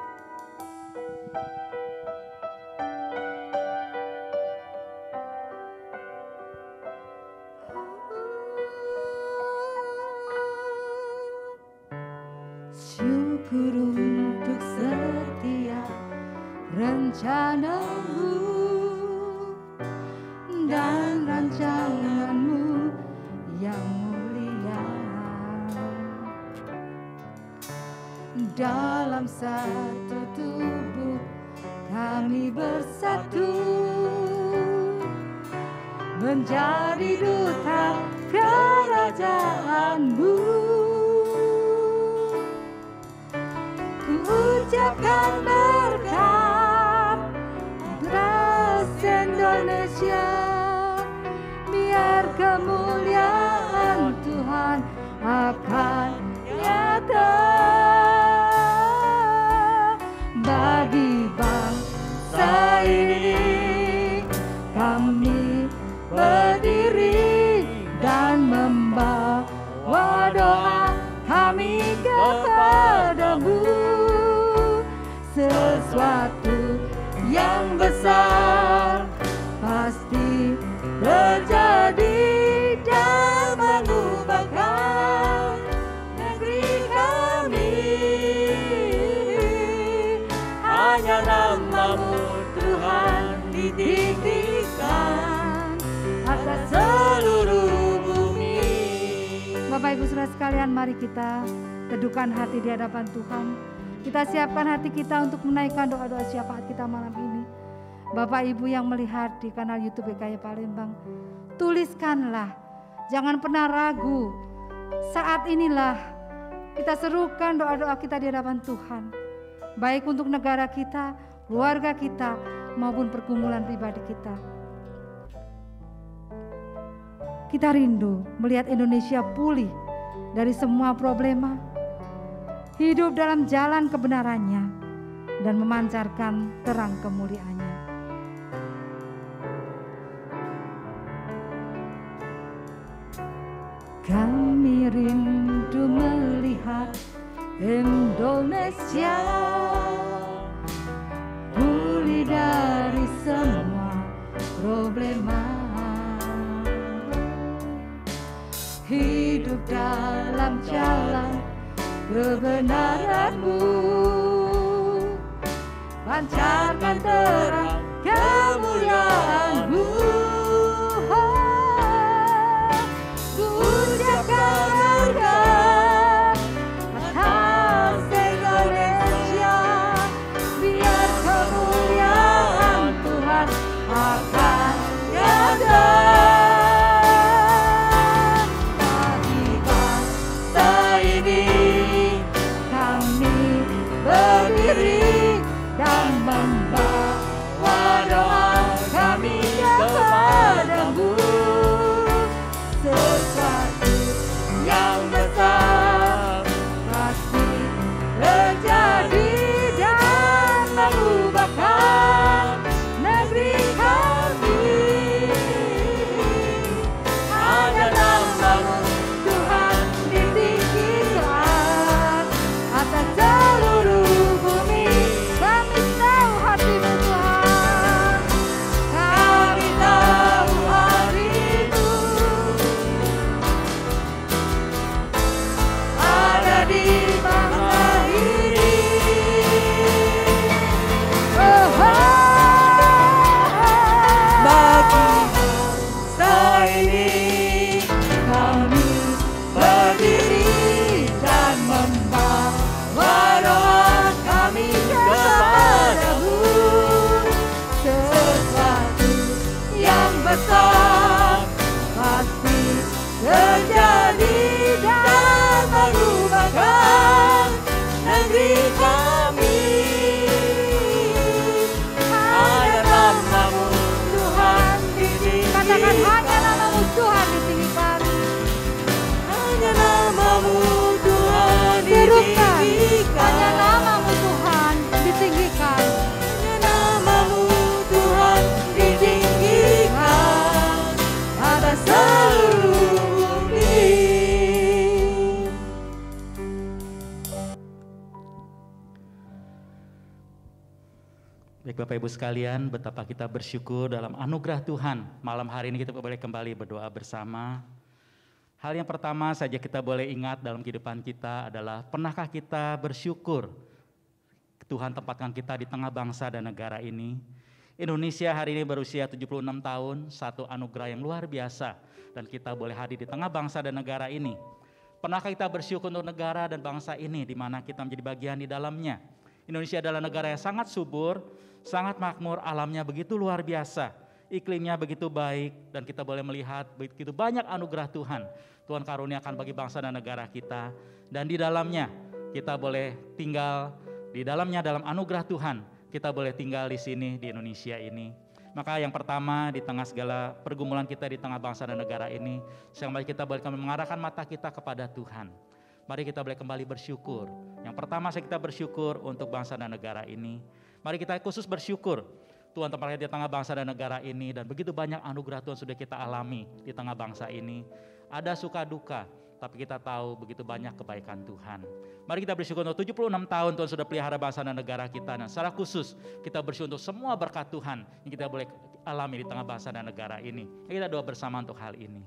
Syukur untuk setiap rencanamu dan rancanganmu yang mulia. Dalam satu tubuh kami bersatu, menjadi duta kerajaan kemuliaan-Mu. Ku ucapkan berkat atas Indonesia, biar kemuliaan Tuhan akan nyata bagi bangsa ini. Kami berdiri dan membawa doa kami kepadamu. Sesuatu yang besar pasti terjadi dan mengubahkan negeri kami. Hanya nama-Mu Tuhan ditinggikan atas seluruh bumi. Bapak Ibu Saudara sekalian, mari kita teduhkan hati di hadapan Tuhan. Kita siapkan hati kita untuk menaikkan doa-doa syafaat kita malam ini. Bapak Ibu yang melihat di kanal YouTube GKY Palembang, tuliskanlah, jangan pernah ragu. Saat inilah kita serukan doa-doa kita di hadapan Tuhan, baik untuk negara kita, keluarga kita, maupun pergumulan pribadi kita. Kita rindu melihat Indonesia pulih dari semua problema, hidup dalam jalan kebenarannya, dan memancarkan terang kemuliaannya. Kami rindu melihat Indonesia pulih dari semua problema, hidup dalam jalan kebenaran-Mu, pancarkan terang kemuliaan-Mu. Ku ucapkan berkat atas Indonesia, biar kemuliaan Tuhan akan nyata bagi bangsa ini. Kami berdiri dan membawa doa kami kepadamu. Sesuatu yang besar pasti terjadi dan mengubahkan negeri kami. Hanya nama-Mu Tuhan ditinggikan atas seluruh bumi. Kami tahu hati-Mu Tuhan, kami tahu hati-Mu ada di bangsa ini. Bagi bangsa ini kami berdiri dan membawa doa kami kepadamu. Sesuatu yang besar pasti terjadi dan mengubahkan negeri kami. Hanya nama-Mu Tuhan ditinggikan. Katakan hanya nama-Mu Tuhan ditinggikan. Hanya nama-Mu Tuhan ditinggikan. Hanya nama-Mu Tuhan ditinggikan. Hanya nama-Mu Tuhan ditinggikan atas seluruh bumi. Baik Bapak Ibu sekalian, betapa kita bersyukur dalam anugerah Tuhan. Malam hari ini kita boleh kembali berdoa bersama. Hal yang pertama saja kita boleh ingat dalam kehidupan kita adalah, pernahkah kita bersyukur Tuhan tempatkan kita di tengah bangsa dan negara ini? Indonesia hari ini berusia 76 tahun, satu anugerah yang luar biasa, dan kita boleh hadir di tengah bangsa dan negara ini. Pernahkah kita bersyukur untuk negara dan bangsa ini di mana kita menjadi bagian di dalamnya? Indonesia adalah negara yang sangat subur, sangat makmur, alamnya begitu luar biasa. iklimnya begitu baik, dan kita boleh melihat begitu banyak anugerah Tuhan. Tuhan karuniakan bagi bangsa dan negara kita, dan di dalamnya kita boleh tinggal, di dalamnya dalam anugerah Tuhan, kita boleh tinggal di sini di Indonesia ini. Maka yang pertama di tengah segala pergumulan kita di tengah bangsa dan negara ini, mari kita boleh mengarahkan mata kita kepada Tuhan. Mari kita boleh kembali bersyukur. Yang pertama kita bersyukur untuk bangsa dan negara ini. Mari kita khusus bersyukur Tuhan tempat di tengah bangsa dan negara ini, dan begitu banyak anugerah Tuhan sudah kita alami di tengah bangsa ini. Ada suka duka, tapi kita tahu begitu banyak kebaikan Tuhan. Mari kita bersyukur untuk 76 tahun Tuhan sudah pelihara bangsa dan negara kita, dan secara khusus kita bersyukur untuk semua berkat Tuhan yang kita boleh alami di tengah bangsa dan negara ini. Kita doa bersama untuk hal ini.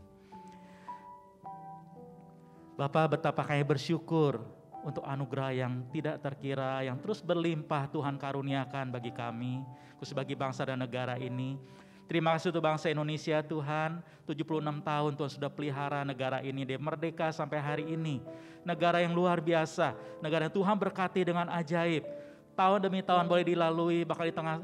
Bapa, betapa kami bersyukur untuk anugerah yang tidak terkira, yang terus berlimpah Tuhan karuniakan bagi kami, khusus bagi bangsa dan negara ini. Terima kasih untuk bangsa Indonesia Tuhan, 76 tahun Tuhan sudah pelihara negara ini, dia merdeka sampai hari ini. Negara yang luar biasa, negara yang Tuhan berkati dengan ajaib. Tahun demi tahun boleh dilalui, bahkan di tengah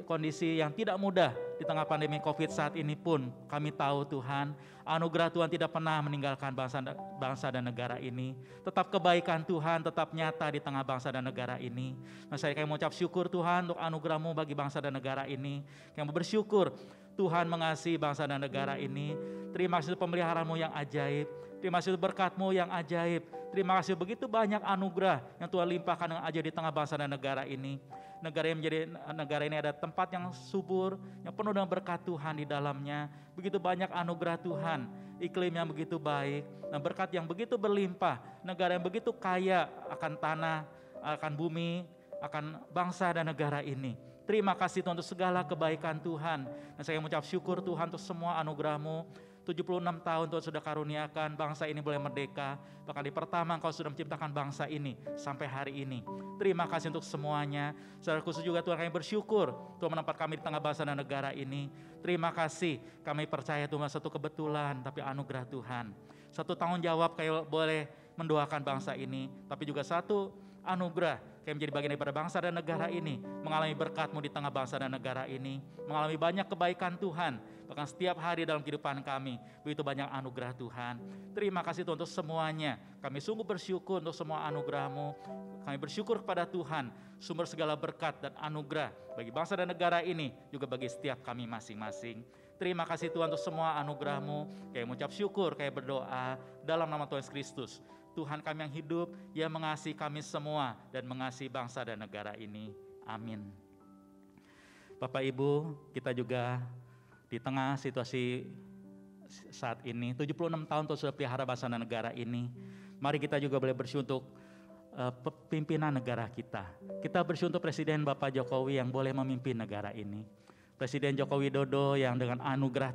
kondisi yang tidak mudah, di tengah pandemi COVID saat ini pun kami tahu Tuhan, anugerah Tuhan tidak pernah meninggalkan bangsa dan negara ini. Tetap kebaikan Tuhan tetap nyata di tengah bangsa dan negara ini. Saya kami mengucap syukur Tuhan untuk anugerah-Mu bagi bangsa dan negara ini. Kami bersyukur Tuhan mengasihi bangsa dan negara ini. Terima kasih untuk pemeliharaan-Mu yang ajaib. Terima kasih untuk berkat-Mu yang ajaib. Terima kasih begitu banyak anugerah yang Tuhan limpahkan dengan ajaib di tengah bangsa dan negara ini. Negara ini ada tempat yang subur, yang penuh dengan berkat Tuhan di dalamnya. Begitu banyak anugerah Tuhan, iklim yang begitu baik, dan berkat yang begitu berlimpah. Negara yang begitu kaya akan tanah, akan bumi, akan bangsa dan negara ini. Terima kasih Tuhan untuk segala kebaikan Tuhan. Dan saya mengucap syukur Tuhan untuk semua anugerah-Mu. 76 tahun Tuhan sudah karuniakan bangsa ini boleh merdeka. Bahkan di pertama Engkau sudah menciptakan bangsa ini sampai hari ini. Terima kasih untuk semuanya. Secara khusus juga Tuhan kami bersyukur Tuhan menempatkan kami di tengah bangsa dan negara ini. Terima kasih, kami percaya Tuhan satu kebetulan tapi anugerah Tuhan. Satu tanggung jawab kami boleh mendoakan bangsa ini, tapi juga satu anugerah kami menjadi bagian daripada bangsa dan negara ini, mengalami berkat-Mu di tengah bangsa dan negara ini, mengalami banyak kebaikan Tuhan, bahkan setiap hari dalam kehidupan kami, begitu banyak anugerah Tuhan. Terima kasih Tuhan untuk semuanya, kami sungguh bersyukur untuk semua anugerah-Mu, kami bersyukur kepada Tuhan, sumber segala berkat dan anugerah bagi bangsa dan negara ini, juga bagi setiap kami masing-masing. Terima kasih Tuhan untuk semua anugerah-Mu, kami mengucap syukur, kami berdoa dalam nama Tuhan Yesus Kristus. Tuhan kami yang hidup, yang mengasihi kami semua dan mengasihi bangsa dan negara ini. Amin. Bapak Ibu, kita juga di tengah situasi saat ini, 76 tahun Tuhan sudah pelihara bangsa dan negara ini. Mari kita juga boleh bersyukur untuk pimpinan negara kita. Kita bersyukur untuk Presiden Bapak Jokowi yang boleh memimpin negara ini. Presiden Joko Widodo yang dengan anugerah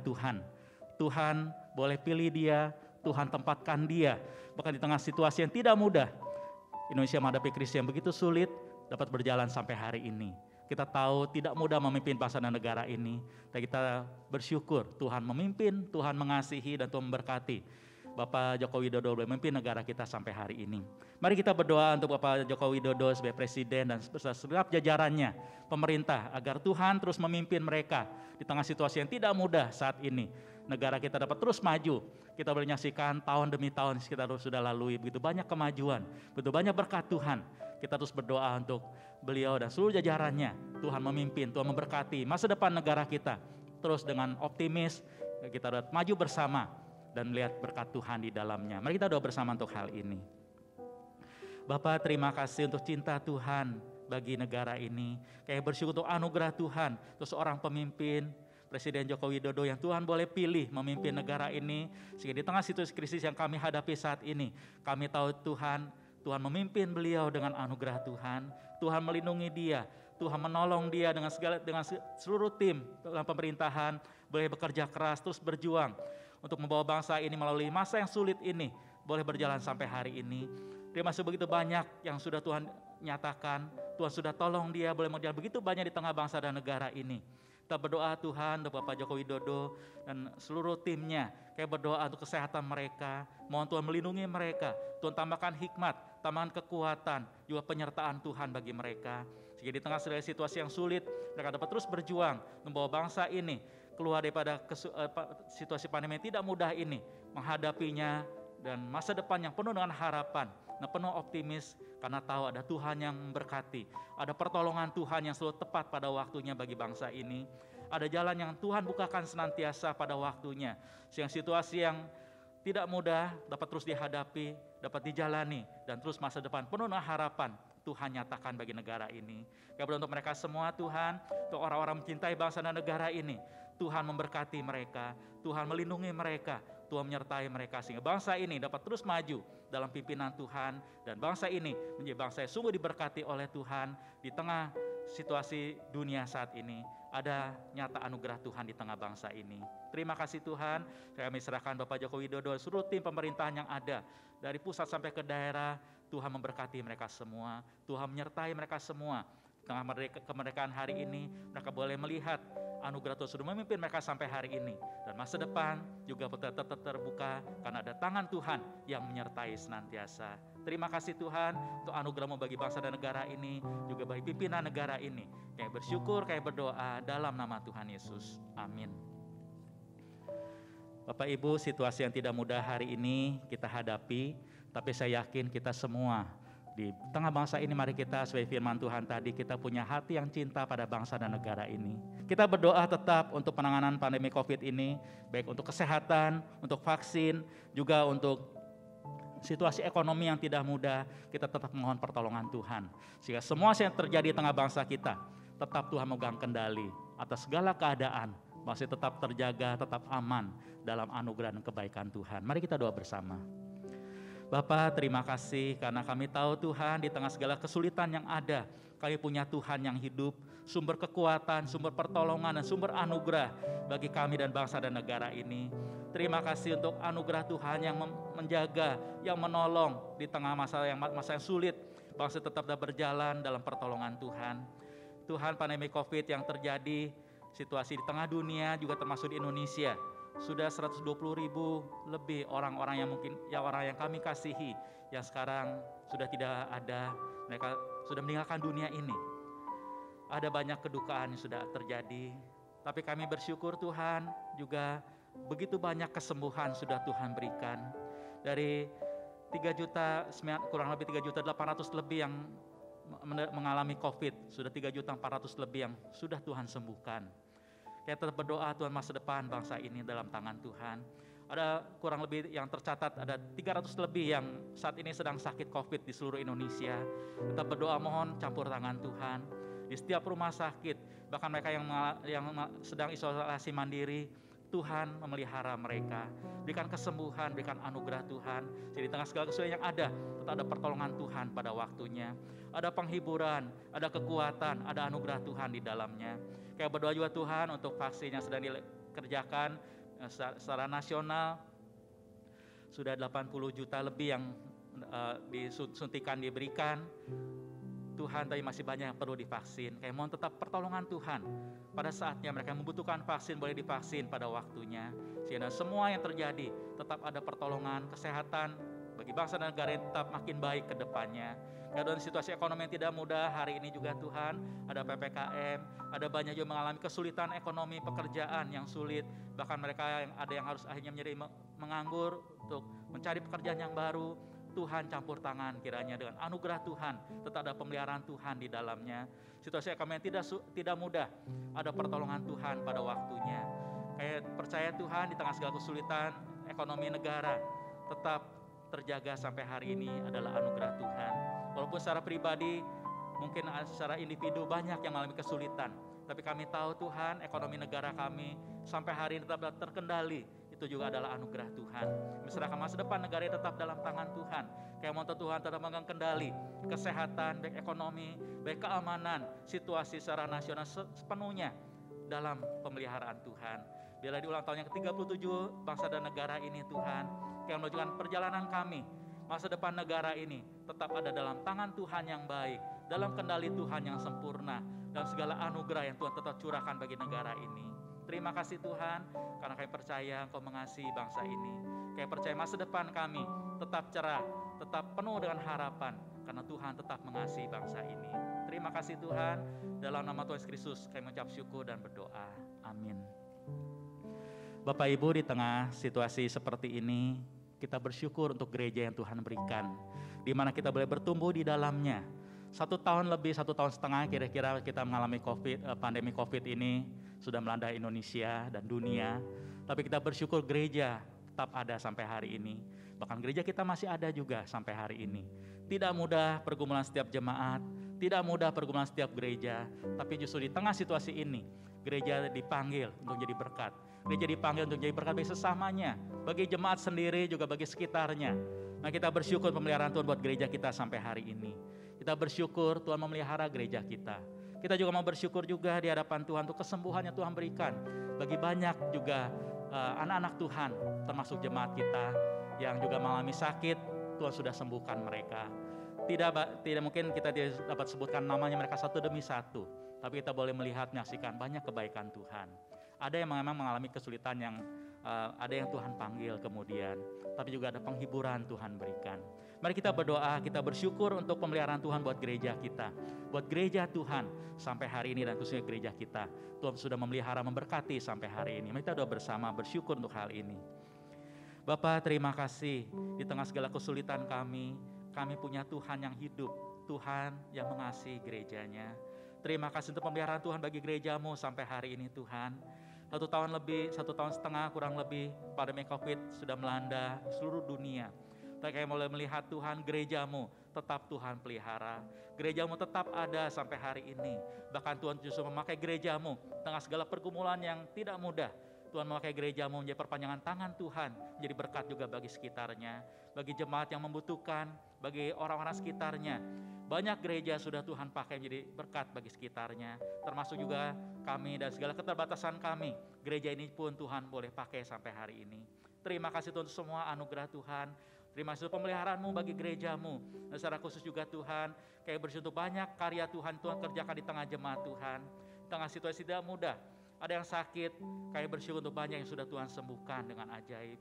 Tuhan boleh pilih dia, Tuhan tempatkan dia, bahkan di tengah situasi yang tidak mudah. Indonesia menghadapi krisis yang begitu sulit, dapat berjalan sampai hari ini. Kita tahu tidak mudah memimpin bangsa dan negara ini, dan kita bersyukur Tuhan memimpin, Tuhan mengasihi, dan Tuhan memberkati. Bapak Joko Widodo boleh memimpin negara kita sampai hari ini. Mari kita berdoa untuk Bapak Joko Widodo sebagai Presiden dan segenap jajarannya, pemerintah, agar Tuhan terus memimpin mereka di tengah situasi yang tidak mudah saat ini. Negara kita dapat terus maju. Kita boleh menyaksikan tahun demi tahun kita sudah lalui begitu banyak kemajuan, begitu banyak berkat Tuhan. Kita terus berdoa untuk beliau dan seluruh jajarannya. Tuhan memimpin, Tuhan memberkati masa depan negara kita. Terus dengan optimis kita dapat maju bersama dan melihat berkat Tuhan di dalamnya. Mari kita doa bersama untuk hal ini. Bapak, terima kasih untuk cinta Tuhan bagi negara ini. Kayak bersyukur untuk anugerah Tuhan, untuk seorang pemimpin, Presiden Joko Widodo yang Tuhan boleh pilih memimpin negara ini. Sehingga di tengah situasi krisis yang kami hadapi saat ini, kami tahu Tuhan memimpin beliau dengan anugerah Tuhan. Tuhan melindungi dia, Tuhan menolong dia dengan seluruh tim dalam pemerintahan, boleh bekerja keras, terus berjuang untuk membawa bangsa ini melalui masa yang sulit ini, boleh berjalan sampai hari ini. Terima kasih begitu banyak yang sudah Tuhan nyatakan, Tuhan sudah tolong dia boleh berjalan begitu banyak di tengah bangsa dan negara ini. Kita berdoa Tuhan untuk Bapak Joko Widodo dan seluruh timnya. Kayak berdoa untuk kesehatan mereka. Mohon Tuhan melindungi mereka. Tuhan tambahkan hikmat, tambahkan kekuatan, juga penyertaan Tuhan bagi mereka. Sehingga di tengah segala situasi yang sulit, mereka dapat terus berjuang membawa bangsa ini keluar daripada situasi pandemi yang tidak mudah ini, menghadapinya, dan masa depan yang penuh dengan harapan, penuh optimis, karena tahu ada Tuhan yang memberkati, ada pertolongan Tuhan yang selalu tepat pada waktunya bagi bangsa ini, ada jalan yang Tuhan bukakan senantiasa pada waktunya, sehingga situasi yang tidak mudah dapat terus dihadapi, dapat dijalani, dan terus masa depan penuh dengan harapan Tuhan nyatakan bagi negara ini. Kepada untuk mereka semua Tuhan, untuk orang-orang mencintai bangsa dan negara ini, Tuhan memberkati mereka, Tuhan melindungi mereka, Tuhan menyertai mereka, sehingga bangsa ini dapat terus maju dalam pimpinan Tuhan, dan bangsa ini menjadi bangsa yang sungguh diberkati oleh Tuhan. Di tengah situasi dunia saat ini, ada nyata anugerah Tuhan di tengah bangsa ini. Terima kasih Tuhan, kami serahkan Bapak Joko Widodo dan seluruh tim pemerintahan yang ada, dari pusat sampai ke daerah. Tuhan memberkati mereka semua, Tuhan menyertai mereka semua. Di tengah kemerdekaan hari ini, mereka boleh melihat anugerah Tuhan sudah memimpin mereka sampai hari ini. Dan masa depan juga tetap terbuka, karena ada tangan Tuhan yang menyertai senantiasa. Terima kasih Tuhan untuk anugerah-Mu bagi bangsa dan negara ini, juga bagi pimpinan negara ini. Kami bersyukur, kami berdoa dalam nama Tuhan Yesus. Amin. Bapak Ibu, situasi yang tidak mudah hari ini kita hadapi, tapi saya yakin kita semua di tengah bangsa ini, mari kita sesuai firman Tuhan tadi, kita punya hati yang cinta pada bangsa dan negara ini. Kita berdoa tetap untuk penanganan pandemi COVID ini, baik untuk kesehatan, untuk vaksin, juga untuk situasi ekonomi yang tidak mudah. Kita tetap mohon pertolongan Tuhan, sehingga semua yang terjadi di tengah bangsa kita, tetap Tuhan memegang kendali atas segala keadaan, masih tetap terjaga, tetap aman dalam anugerah dan kebaikan Tuhan. Mari kita doa bersama. Bapa, terima kasih karena kami tahu Tuhan di tengah segala kesulitan yang ada, kami punya Tuhan yang hidup, sumber kekuatan, sumber pertolongan, dan sumber anugerah bagi kami dan bangsa dan negara ini. Terima kasih untuk anugerah Tuhan yang menjaga, yang menolong di tengah masa yang sulit, bangsa tetap dapat berjalan dalam pertolongan Tuhan. Tuhan, pandemi COVID yang terjadi, situasi di tengah dunia juga termasuk di Indonesia, sudah 120.000 lebih orang-orang yang mungkin orang yang kami kasihi yang sekarang sudah tidak ada, mereka sudah meninggalkan dunia ini. Ada banyak kedukaan yang sudah terjadi, tapi kami bersyukur Tuhan juga begitu banyak kesembuhan sudah Tuhan berikan. Dari 3 juta, kurang lebih 3.800.000 lebih yang mengalami COVID, sudah 3.400.000 lebih yang sudah Tuhan sembuhkan. Kita tetap berdoa Tuhan, masa depan bangsa ini dalam tangan Tuhan. Ada kurang lebih yang tercatat, ada 300 lebih yang saat ini sedang sakit COVID di seluruh Indonesia. Kita berdoa mohon campur tangan Tuhan. Di setiap rumah sakit, bahkan mereka yang sedang isolasi mandiri, Tuhan memelihara mereka. Berikan kesembuhan, berikan anugerah Tuhan. Jadi di tengah segala kesulitan yang ada, tetap ada pertolongan Tuhan pada waktunya. Ada penghiburan, ada kekuatan, ada anugerah Tuhan di dalamnya. Kayak berdoa juga Tuhan untuk vaksin yang sedang dikerjakan secara nasional. Sudah 80 juta lebih yang disuntikan diberikan. Tuhan, tapi masih banyak yang perlu divaksin. Kayak mohon tetap pertolongan Tuhan. Pada saatnya mereka membutuhkan vaksin, boleh divaksin pada waktunya. Sehingga semua yang terjadi tetap ada pertolongan, kesehatan bagi bangsa dan negara yang tetap makin baik ke depannya. Dalam situasi ekonomi yang tidak mudah, hari ini juga Tuhan ada PPKM, ada banyak juga mengalami kesulitan ekonomi, pekerjaan yang sulit. Bahkan mereka ada yang harus akhirnya menjadi menganggur untuk mencari pekerjaan yang baru. Tuhan campur tangan kiranya dengan anugerah Tuhan, tetap ada pemeliharaan Tuhan di dalamnya. Situasi ekonomi yang tidak mudah, ada pertolongan Tuhan pada waktunya. Kayak percaya Tuhan di tengah segala kesulitan ekonomi negara, tetap terjaga sampai hari ini adalah anugerah Tuhan. Walaupun secara pribadi, mungkin secara individu banyak yang mengalami kesulitan, tapi kami tahu Tuhan ekonomi negara kami sampai hari ini tetap terkendali. Itu juga adalah anugerah Tuhan. Misalkan masa depan negara tetap dalam tangan Tuhan. Kayak mohon Tuhan tetap memegang kendali kesehatan, baik ekonomi, baik keamanan, situasi secara nasional sepenuhnya dalam pemeliharaan Tuhan. Bila di ulang tahun yang ke-37 bangsa dan negara ini Tuhan, yang menunjukkan perjalanan kami, masa depan negara ini tetap ada dalam tangan Tuhan yang baik, dalam kendali Tuhan yang sempurna, dan segala anugerah yang Tuhan tetap curahkan bagi negara ini. Terima kasih Tuhan, karena kami percaya Engkau mengasihi bangsa ini. Kami percaya masa depan kami tetap cerah, tetap penuh dengan harapan, karena Tuhan tetap mengasihi bangsa ini. Terima kasih Tuhan, dalam nama Tuhan Yesus Kristus kami mengucap syukur dan berdoa. Amin. Bapak Ibu, di tengah situasi seperti ini, kita bersyukur untuk gereja yang Tuhan berikan, di mana kita boleh bertumbuh di dalamnya. 1 tahun lebih, 1 tahun setengah kira-kira kita mengalami pandemi COVID ini sudah melanda Indonesia dan dunia. Tapi kita bersyukur gereja tetap ada sampai hari ini. Bahkan gereja kita masih ada juga sampai hari ini. Tidak mudah pergumulan setiap jemaat, tidak mudah pergumulan setiap gereja, tapi justru di tengah situasi ini, gereja dipanggil untuk jadi berkat. Gereja dipanggil untuk jadi berkat bagi sesamanya, bagi jemaat sendiri juga bagi sekitarnya. Nah, kita bersyukur pemeliharaan Tuhan buat gereja kita sampai hari ini. Kita bersyukur Tuhan memelihara gereja kita. Kita juga mau bersyukur juga di hadapan Tuhan untuk kesembuhan yang Tuhan berikan. Bagi banyak juga anak-anak Tuhan, termasuk jemaat kita yang juga mengalami sakit, Tuhan sudah sembuhkan mereka. Tidak mungkin kita dapat sebutkan namanya mereka satu demi satu, tapi kita boleh melihat, menyaksikan banyak kebaikan Tuhan. Ada yang memang mengalami kesulitan yang ada yang Tuhan panggil kemudian, tapi juga ada penghiburan Tuhan berikan. Mari kita berdoa, kita bersyukur untuk pemeliharaan Tuhan buat gereja kita, buat gereja Tuhan sampai hari ini dan khususnya gereja kita. Tuhan sudah memelihara, memberkati sampai hari ini. Mari kita doa bersama, bersyukur untuk hal ini. Bapa, terima kasih di tengah segala kesulitan kami punya Tuhan yang hidup, Tuhan yang mengasihi gerejanya. Terima kasih untuk pemeliharaan Tuhan bagi gerejamu sampai hari ini Tuhan. 1 tahun lebih, 1 tahun setengah kurang lebih, pandemi COVID sudah melanda seluruh dunia. Tapi kami mulai melihat Tuhan, gerejamu tetap Tuhan pelihara. Gerejamu tetap ada sampai hari ini. Bahkan Tuhan justru memakai gerejamu tengah segala pergumulan yang tidak mudah. Tuhan memakai gerejamu menjadi perpanjangan tangan Tuhan, menjadi berkat juga bagi sekitarnya, bagi jemaat yang membutuhkan, bagi orang-orang sekitarnya. Banyak gereja sudah Tuhan pakai menjadi berkat bagi sekitarnya, termasuk juga kami dan segala keterbatasan kami. Gereja ini pun Tuhan boleh pakai sampai hari ini. Terima kasih Tuhan untuk semua anugerah Tuhan. Terima kasih pemeliharaan-Mu bagi gereja-Mu. Dan secara khusus juga Tuhan, kayak bersyukur banyak karya Tuhan kerjakan di tengah jemaat Tuhan. Di tengah situasi tidak mudah. Ada yang sakit, kayak bersyukur untuk banyak yang sudah Tuhan sembuhkan dengan ajaib.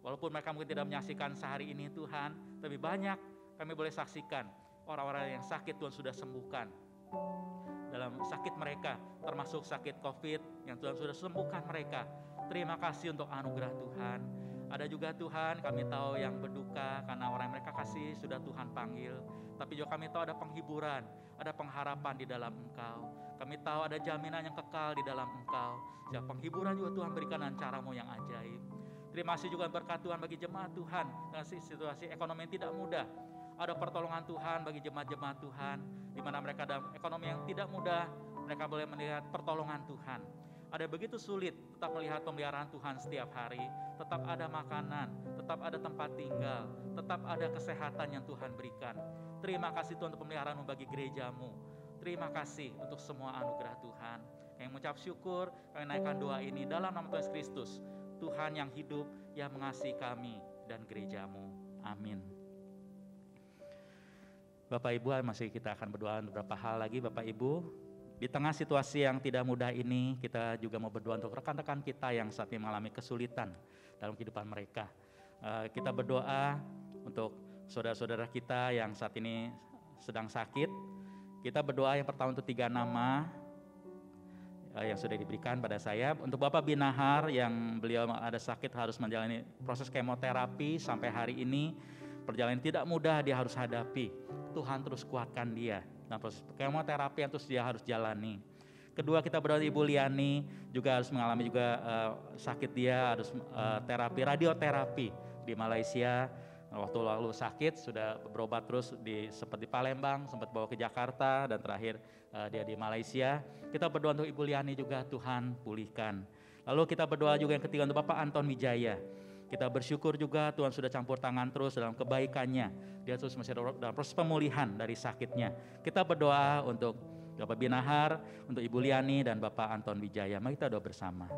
Walaupun mereka mungkin tidak menyaksikan sehari ini Tuhan, tapi banyak kami boleh saksikan orang-orang yang sakit Tuhan sudah sembuhkan. Dalam sakit mereka, termasuk sakit COVID yang Tuhan sudah sembuhkan mereka. Terima kasih untuk anugerah Tuhan. Ada juga Tuhan, kami tahu yang berduka karena orang yang mereka kasih sudah Tuhan panggil. Tapi juga kami tahu ada penghiburan, ada pengharapan di dalam Engkau. Kami tahu ada jaminan yang kekal di dalam Engkau. Sehingga penghiburan juga Tuhan berikan dengan cara-Mu yang ajaib. Terima kasih juga berkat Tuhan bagi jemaat Tuhan dengan situasi ekonomi yang tidak mudah. Ada pertolongan Tuhan bagi jemaat-jemaat Tuhan, di mana mereka dalam ekonomi yang tidak mudah, mereka boleh melihat pertolongan Tuhan. Ada begitu sulit tetap melihat pemeliharaan Tuhan setiap hari, tetap ada makanan, tetap ada tempat tinggal, tetap ada kesehatan yang Tuhan berikan. Terima kasih Tuhan untuk pemeliharaan-Mu bagi gereja-Mu. Terima kasih untuk semua anugerah Tuhan. Kami mengucap syukur, kami naikkan doa ini dalam nama Tuhan Kristus, Tuhan yang hidup, yang mengasihi kami dan gereja-Mu. Amin. Bapak Ibu, masih kita akan berdoa beberapa hal lagi Bapak Ibu. Di tengah situasi yang tidak mudah ini, kita juga mau berdoa untuk rekan-rekan kita yang saat ini mengalami kesulitan dalam kehidupan mereka. Kita berdoa untuk saudara-saudara kita yang saat ini sedang sakit. Kita berdoa yang pertama untuk 3 nama yang sudah diberikan pada saya. Untuk Bapak Binahar yang beliau ada sakit harus menjalani proses kemoterapi sampai hari ini. Perjalanan tidak mudah dia harus hadapi. Tuhan terus kuatkan dia. Nah, proses kemoterapi yang terus dia harus jalani. Kedua, kita berdoa Ibu Liani juga harus mengalami juga sakit, dia harus terapi, radioterapi di Malaysia. Waktu lalu sakit sudah berobat terus sempat di Palembang, sempat bawa ke Jakarta dan terakhir dia di Malaysia. Kita berdoa untuk Ibu Liani juga Tuhan pulihkan. Lalu kita berdoa juga yang ketiga untuk Bapak Anton Wijaya. Kita bersyukur juga Tuhan sudah campur tangan terus dalam kebaikannya. Dia terus masih dalam proses pemulihan dari sakitnya. Kita berdoa untuk Bapak Binahar, untuk Ibu Liani dan Bapak Anton Wijaya. Mari kita doa bersama.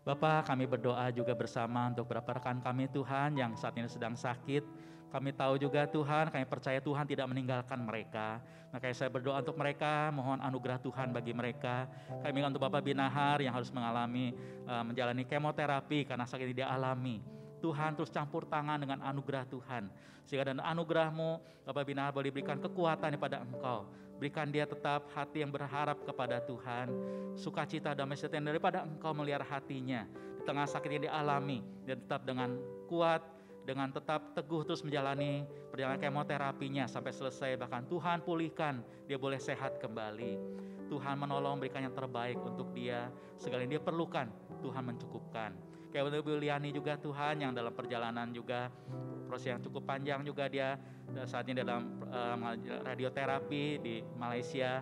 Bapak, kami berdoa juga bersama untuk beberapa rekan kami Tuhan yang saat ini sedang sakit. Kami tahu juga Tuhan, kami percaya Tuhan tidak meninggalkan mereka. Makanya saya berdoa untuk mereka, mohon anugerah Tuhan bagi mereka. Kami minta untuk Bapak Binahar yang harus menjalani kemoterapi karena sakit yang dia alami. Tuhan terus campur tangan dengan anugerah Tuhan. Sehingga dan anugerah-Mu Bapa Bina boleh berikan kekuatan kepada Engkau. Berikan dia tetap hati yang berharap kepada Tuhan. Sukacita damai sejahtera daripada Engkau melihara hatinya. Di tengah sakit yang dialami, dia tetap dengan kuat, dengan tetap teguh terus menjalani perjalanan kemoterapinya sampai selesai. Bahkan Tuhan pulihkan, dia boleh sehat kembali. Tuhan menolong, berikan yang terbaik untuk dia. Segala yang dia perlukan, Tuhan mencukupkan. Kayak untuk Bu Liani juga Tuhan, yang dalam perjalanan juga proses yang cukup panjang juga dia saat ini dalam radioterapi di Malaysia.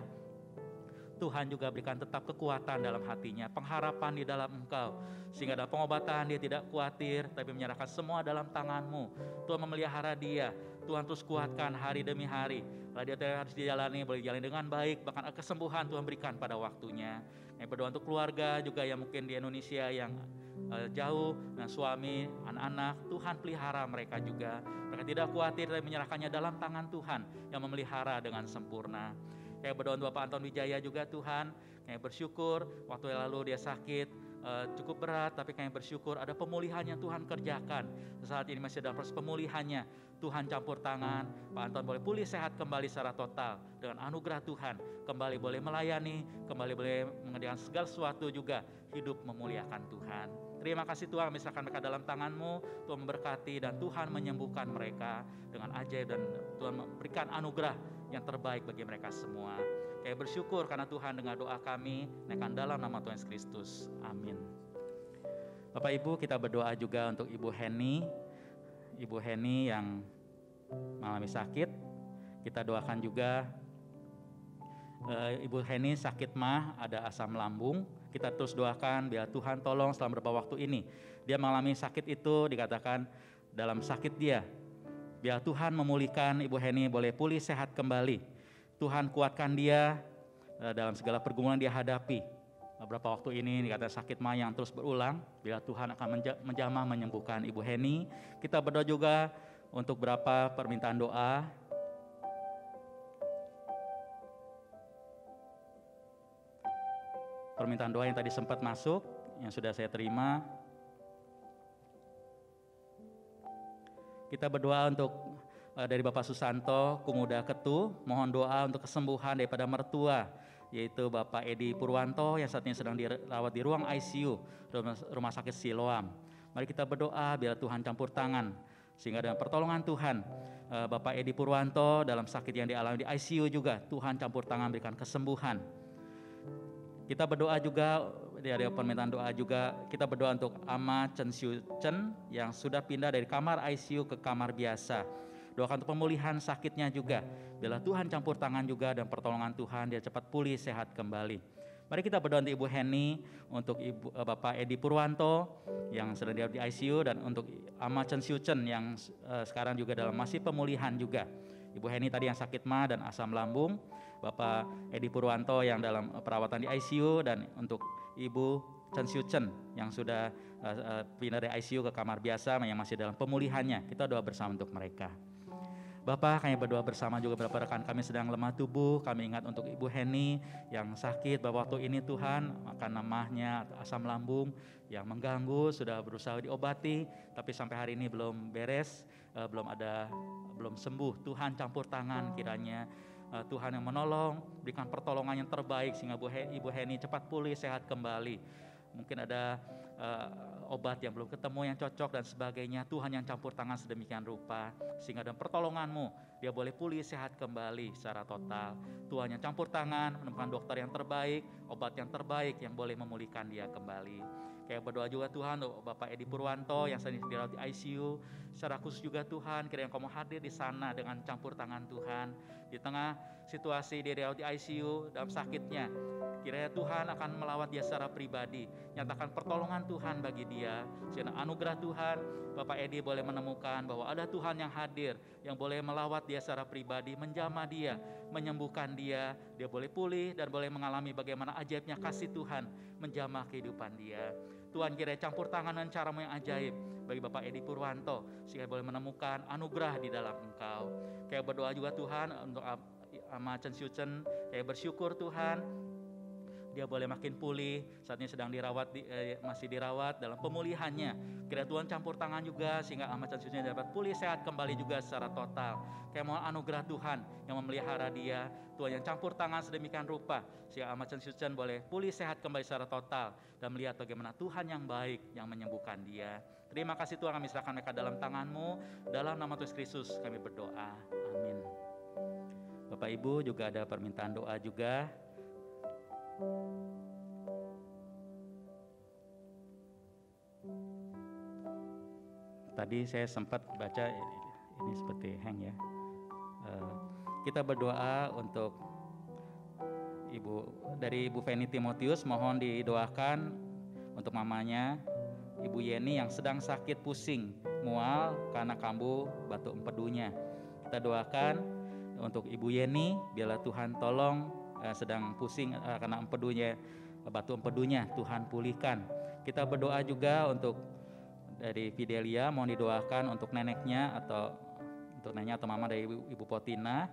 Tuhan juga berikan tetap kekuatan dalam hatinya, pengharapan di dalam Engkau. Sehingga dalam pengobatan dia tidak khawatir, tapi menyerahkan semua dalam tangan-Mu. Tuhan memelihara dia, Tuhan terus kuatkan hari demi hari. Radioterapi harus dijalani, boleh dijalani dengan baik, bahkan kesembuhan Tuhan berikan pada waktunya. Yang berdoa untuk keluarga juga yang mungkin di Indonesia yang jauh, dan suami, anak-anak, Tuhan pelihara mereka juga. Mereka tidak khawatir, tapi menyerahkannya dalam tangan Tuhan yang memelihara dengan sempurna. Kayak berdoa untuk Bapak Anton Wijaya juga Tuhan, kayak bersyukur waktu yang lalu dia sakit cukup berat, tapi kayak bersyukur ada pemulihan yang Tuhan kerjakan. Saat ini masih dalam proses pemulihannya, Tuhan campur tangan, Pak Anton boleh pulih sehat kembali secara total dengan anugerah Tuhan, kembali boleh melayani, kembali boleh mengerjakan segala sesuatu juga, hidup memuliakan Tuhan. Terima kasih Tuhan, misalkan mereka dalam tangan-Mu, Tuhan memberkati dan Tuhan menyembuhkan mereka dengan ajaib, dan Tuhan memberikan anugerah yang terbaik bagi mereka semua. Kayak bersyukur karena Tuhan dengar doa kami, naikkan dalam nama Tuhan Yesus Kristus. Amin. Bapak Ibu, kita berdoa juga untuk Ibu Heni. Ibu Heni yang mengalami sakit. Kita doakan juga Ibu Heni sakit mah, ada asam lambung. Kita terus doakan biar Tuhan tolong selama beberapa waktu ini. Dia mengalami sakit itu, dikatakan dalam sakit dia, biar Tuhan memulihkan Ibu Heni, boleh pulih sehat kembali. Tuhan kuatkan dia dalam segala pergumulan dia hadapi. Beberapa waktu ini dikatakan sakit mah yang terus berulang, biar Tuhan akan menjamah menyembuhkan Ibu Heni. Kita berdoa juga untuk beberapa permintaan doa. Permintaan doa yang tadi sempat masuk, yang sudah saya terima. Kita berdoa untuk dari Bapak Susanto, Kumuda Ketu, mohon doa untuk kesembuhan daripada mertua, yaitu Bapak Edi Purwanto yang saat ini sedang dirawat di ruang ICU, Rumah Sakit Siloam. Mari kita berdoa biar Tuhan campur tangan, sehingga dengan pertolongan Tuhan, Bapak Edi Purwanto dalam sakit yang dialami di ICU juga, Tuhan campur tangan berikan kesembuhan. Kita berdoa juga, ada permintaan doa juga, kita berdoa untuk Ama Chen Siu Chen yang sudah pindah dari kamar ICU ke kamar biasa. Doakan untuk pemulihan sakitnya juga, biarlah Tuhan campur tangan juga dan pertolongan Tuhan, dia cepat pulih sehat kembali. Mari kita berdoa untuk Ibu Heni, untuk Bapak Edi Purwanto yang sedang di ICU, dan untuk Ama Chen Siu Chen yang sekarang juga dalam masih pemulihan juga. Ibu Heni tadi yang sakit mah dan asam lambung, Bapak Edi Purwanto yang dalam perawatan di ICU, dan untuk Ibu Chen Siu Chen yang sudah pindah dari ICU ke kamar biasa yang masih dalam pemulihannya. Kita doa bersama untuk mereka. Bapak, kami berdoa bersama juga beberapa rekan kami sedang lemah tubuh. Kami ingat untuk Ibu Heni yang sakit bahwa waktu ini Tuhan makan lemahnya asam lambung yang mengganggu, sudah berusaha diobati, tapi sampai hari ini belum beres, belum sembuh. Tuhan campur tangan kiranya. Tuhan yang menolong, berikan pertolongan yang terbaik sehingga Ibu Heni cepat pulih, sehat kembali. Mungkin ada obat yang belum ketemu yang cocok dan sebagainya. Tuhan yang campur tangan sedemikian rupa sehingga dengan pertolongan-Mu dia boleh pulih, sehat kembali secara total. Tuhan yang campur tangan, menemukan dokter yang terbaik, obat yang terbaik yang boleh memulihkan dia kembali. Kayak berdoa juga Tuhan untuk Bapak Edi Purwanto yang sedang dirawat di ICU. Secara khusus juga Tuhan, kiranya Kamu hadir di sana dengan campur tangan Tuhan. Di tengah situasi dia dirawat di ICU dalam sakitnya, kiranya Tuhan akan melawat dia secara pribadi. Nyatakan pertolongan Tuhan bagi dia. Sehingga anugerah Tuhan, Bapak Edi boleh menemukan bahwa ada Tuhan yang hadir, yang boleh melawat dia secara pribadi, menjamah dia, menyembuhkan dia. Dia boleh pulih dan boleh mengalami bagaimana ajaibnya kasih Tuhan menjamah kehidupan dia. Tuhan kiranya campur tangan dengan cara-Mu yang ajaib bagi Bapak Edi Purwanto, sehingga boleh menemukan anugerah di dalam Engkau. Kayak berdoa juga Tuhan untuk Ama Chen Siu Chen, kayak bersyukur Tuhan, dia boleh makin pulih. Saat ini sedang dirawat, masih dirawat dalam pemulihannya. Kiranya Tuhan campur tangan juga sehingga Ahmad Sansution dapat pulih sehat kembali juga secara total. Kayak mohon anugerah Tuhan yang memelihara dia, Tuhan yang campur tangan sedemikian rupa sehingga Ahmad Sansution boleh pulih sehat kembali secara total dan melihat bagaimana Tuhan yang baik yang menyembuhkan dia. Terima kasih Tuhan, kami serahkan mereka dalam tangan-Mu. Dalam nama Tuhan Kristus kami berdoa. Amin. Bapak Ibu juga ada permintaan doa juga. Tadi saya sempat baca ini seperti hang ya. Kita berdoa untuk dari Ibu Feni Timotius, mohon didoakan untuk mamanya Ibu Yeni yang sedang sakit pusing, mual karena kambuh batu empedunya. Kita doakan untuk Ibu Yeni, biarlah Tuhan tolong sedang pusing karena empedunya, batu empedunya, Tuhan pulihkan. Kita berdoa juga untuk dari Fidelia, mohon didoakan untuk neneknya atau untuk neneknya atau mama dari Ibu Potina,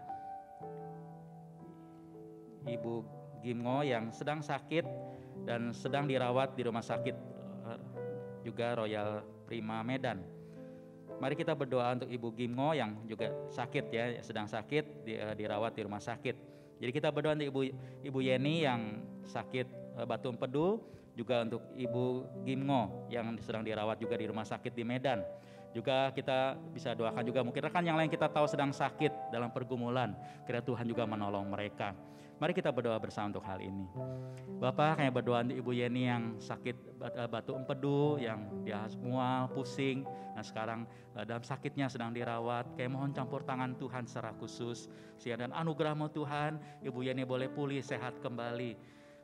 Ibu Gimgo yang sedang sakit dan sedang dirawat di rumah sakit juga Royal Prima Medan. Mari kita berdoa untuk Ibu Gimgo yang juga sakit ya, sedang sakit dirawat di rumah sakit. Jadi kita berdoa untuk Ibu Yeni yang sakit batu empedu, juga untuk Ibu Gimgo yang sedang dirawat juga di rumah sakit di Medan. Juga kita bisa doakan juga mungkin rekan yang lain kita tahu sedang sakit dalam pergumulan, kiranya Tuhan juga menolong mereka. Mari kita berdoa bersama untuk hal ini. Bapak, kami berdoa untuk Ibu Yeni yang sakit batu empedu, yang dia mual, pusing, dan sekarang dalam sakitnya sedang dirawat. Kami mohon campur tangan Tuhan secara khusus, sehingga dan anugerah-Mu Tuhan, Ibu Yeni boleh pulih sehat kembali.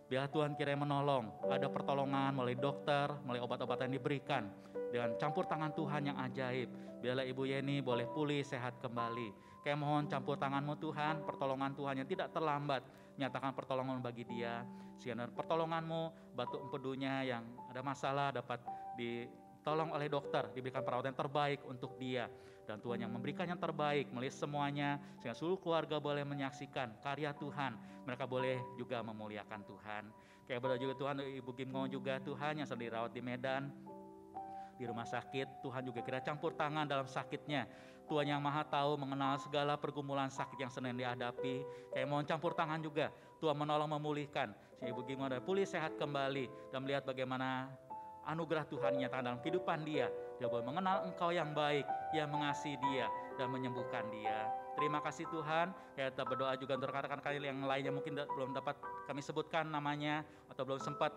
Biar Tuhan kiranya menolong, ada pertolongan melalui dokter, melalui obat-obatan yang diberikan, dengan campur tangan Tuhan yang ajaib. Biarlah Ibu Yeni boleh pulih sehat kembali. Kami mohon campur tangan-Mu Tuhan, pertolongan Tuhan yang tidak terlambat, nyatakan pertolongan bagi dia. Sehingga pertolongan-Mu, batu empedunya yang ada masalah dapat ditolong oleh dokter, diberikan perawatan yang terbaik untuk dia. Dan Tuhan yang memberikan yang terbaik melalui semuanya, sehingga seluruh keluarga boleh menyaksikan karya Tuhan. Mereka boleh juga memuliakan Tuhan. Kayak berdoa juga Tuhan, Ibu Gimgo juga Tuhan yang sedang dirawat di Medan, di rumah sakit. Tuhan juga kira campur tangan dalam sakitnya. Tuhan yang maha tahu, mengenal segala pergumulan sakit yang sedang dihadapi. Kayak mohon campur tangan juga, Tuhan menolong memulihkan. Si Ibu Gimgo pulih sehat kembali dan melihat bagaimana anugerah Tuhan nyata dalam kehidupan dia. Dia boleh mengenal Engkau yang baik, yang mengasihi dia dan menyembuhkan dia. Terima kasih Tuhan. Kita berdoa juga untuk rekan-rekan kami yang lainnya mungkin belum dapat kami sebutkan namanya atau belum sempat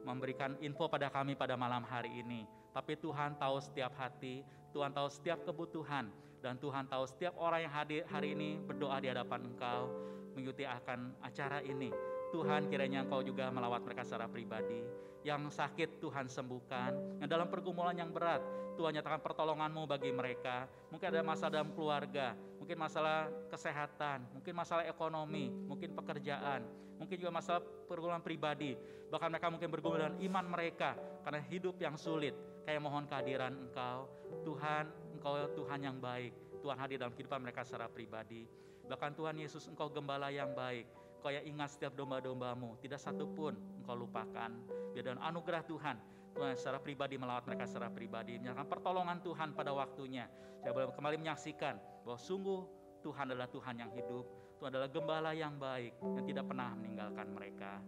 memberikan info pada kami pada malam hari ini. Tapi Tuhan tahu setiap hati, Tuhan tahu setiap kebutuhan, dan Tuhan tahu setiap orang yang hadir hari ini berdoa di hadapan Engkau, mengikuti akan acara ini. Tuhan, kiranya Engkau juga melawat mereka secara pribadi. Yang sakit Tuhan sembuhkan, yang dalam pergumulan yang berat Tuhan nyatakan pertolongan-Mu bagi mereka. Mungkin ada masalah dalam keluarga, mungkin masalah kesehatan, mungkin masalah ekonomi, mungkin pekerjaan, mungkin juga masalah pergumulan pribadi. Bahkan mereka mungkin bergumul dengan iman mereka karena hidup yang sulit. Kayak mohon kehadiran Engkau, Tuhan, Engkau Tuhan yang baik. Tuhan hadir dalam kehidupan mereka secara pribadi. Bahkan Tuhan Yesus, Engkau gembala yang baik. Engkau yang ingat setiap domba-domba-Mu, tidak satu pun Engkau lupakan. Biar dengan anugerah Tuhan, Tuhan secara pribadi melawat mereka secara pribadi, menyatakan pertolongan Tuhan pada waktunya. Saya boleh kembali menyaksikan bahwa sungguh Tuhan adalah Tuhan yang hidup. Tuhan adalah gembala yang baik yang tidak pernah meninggalkan mereka.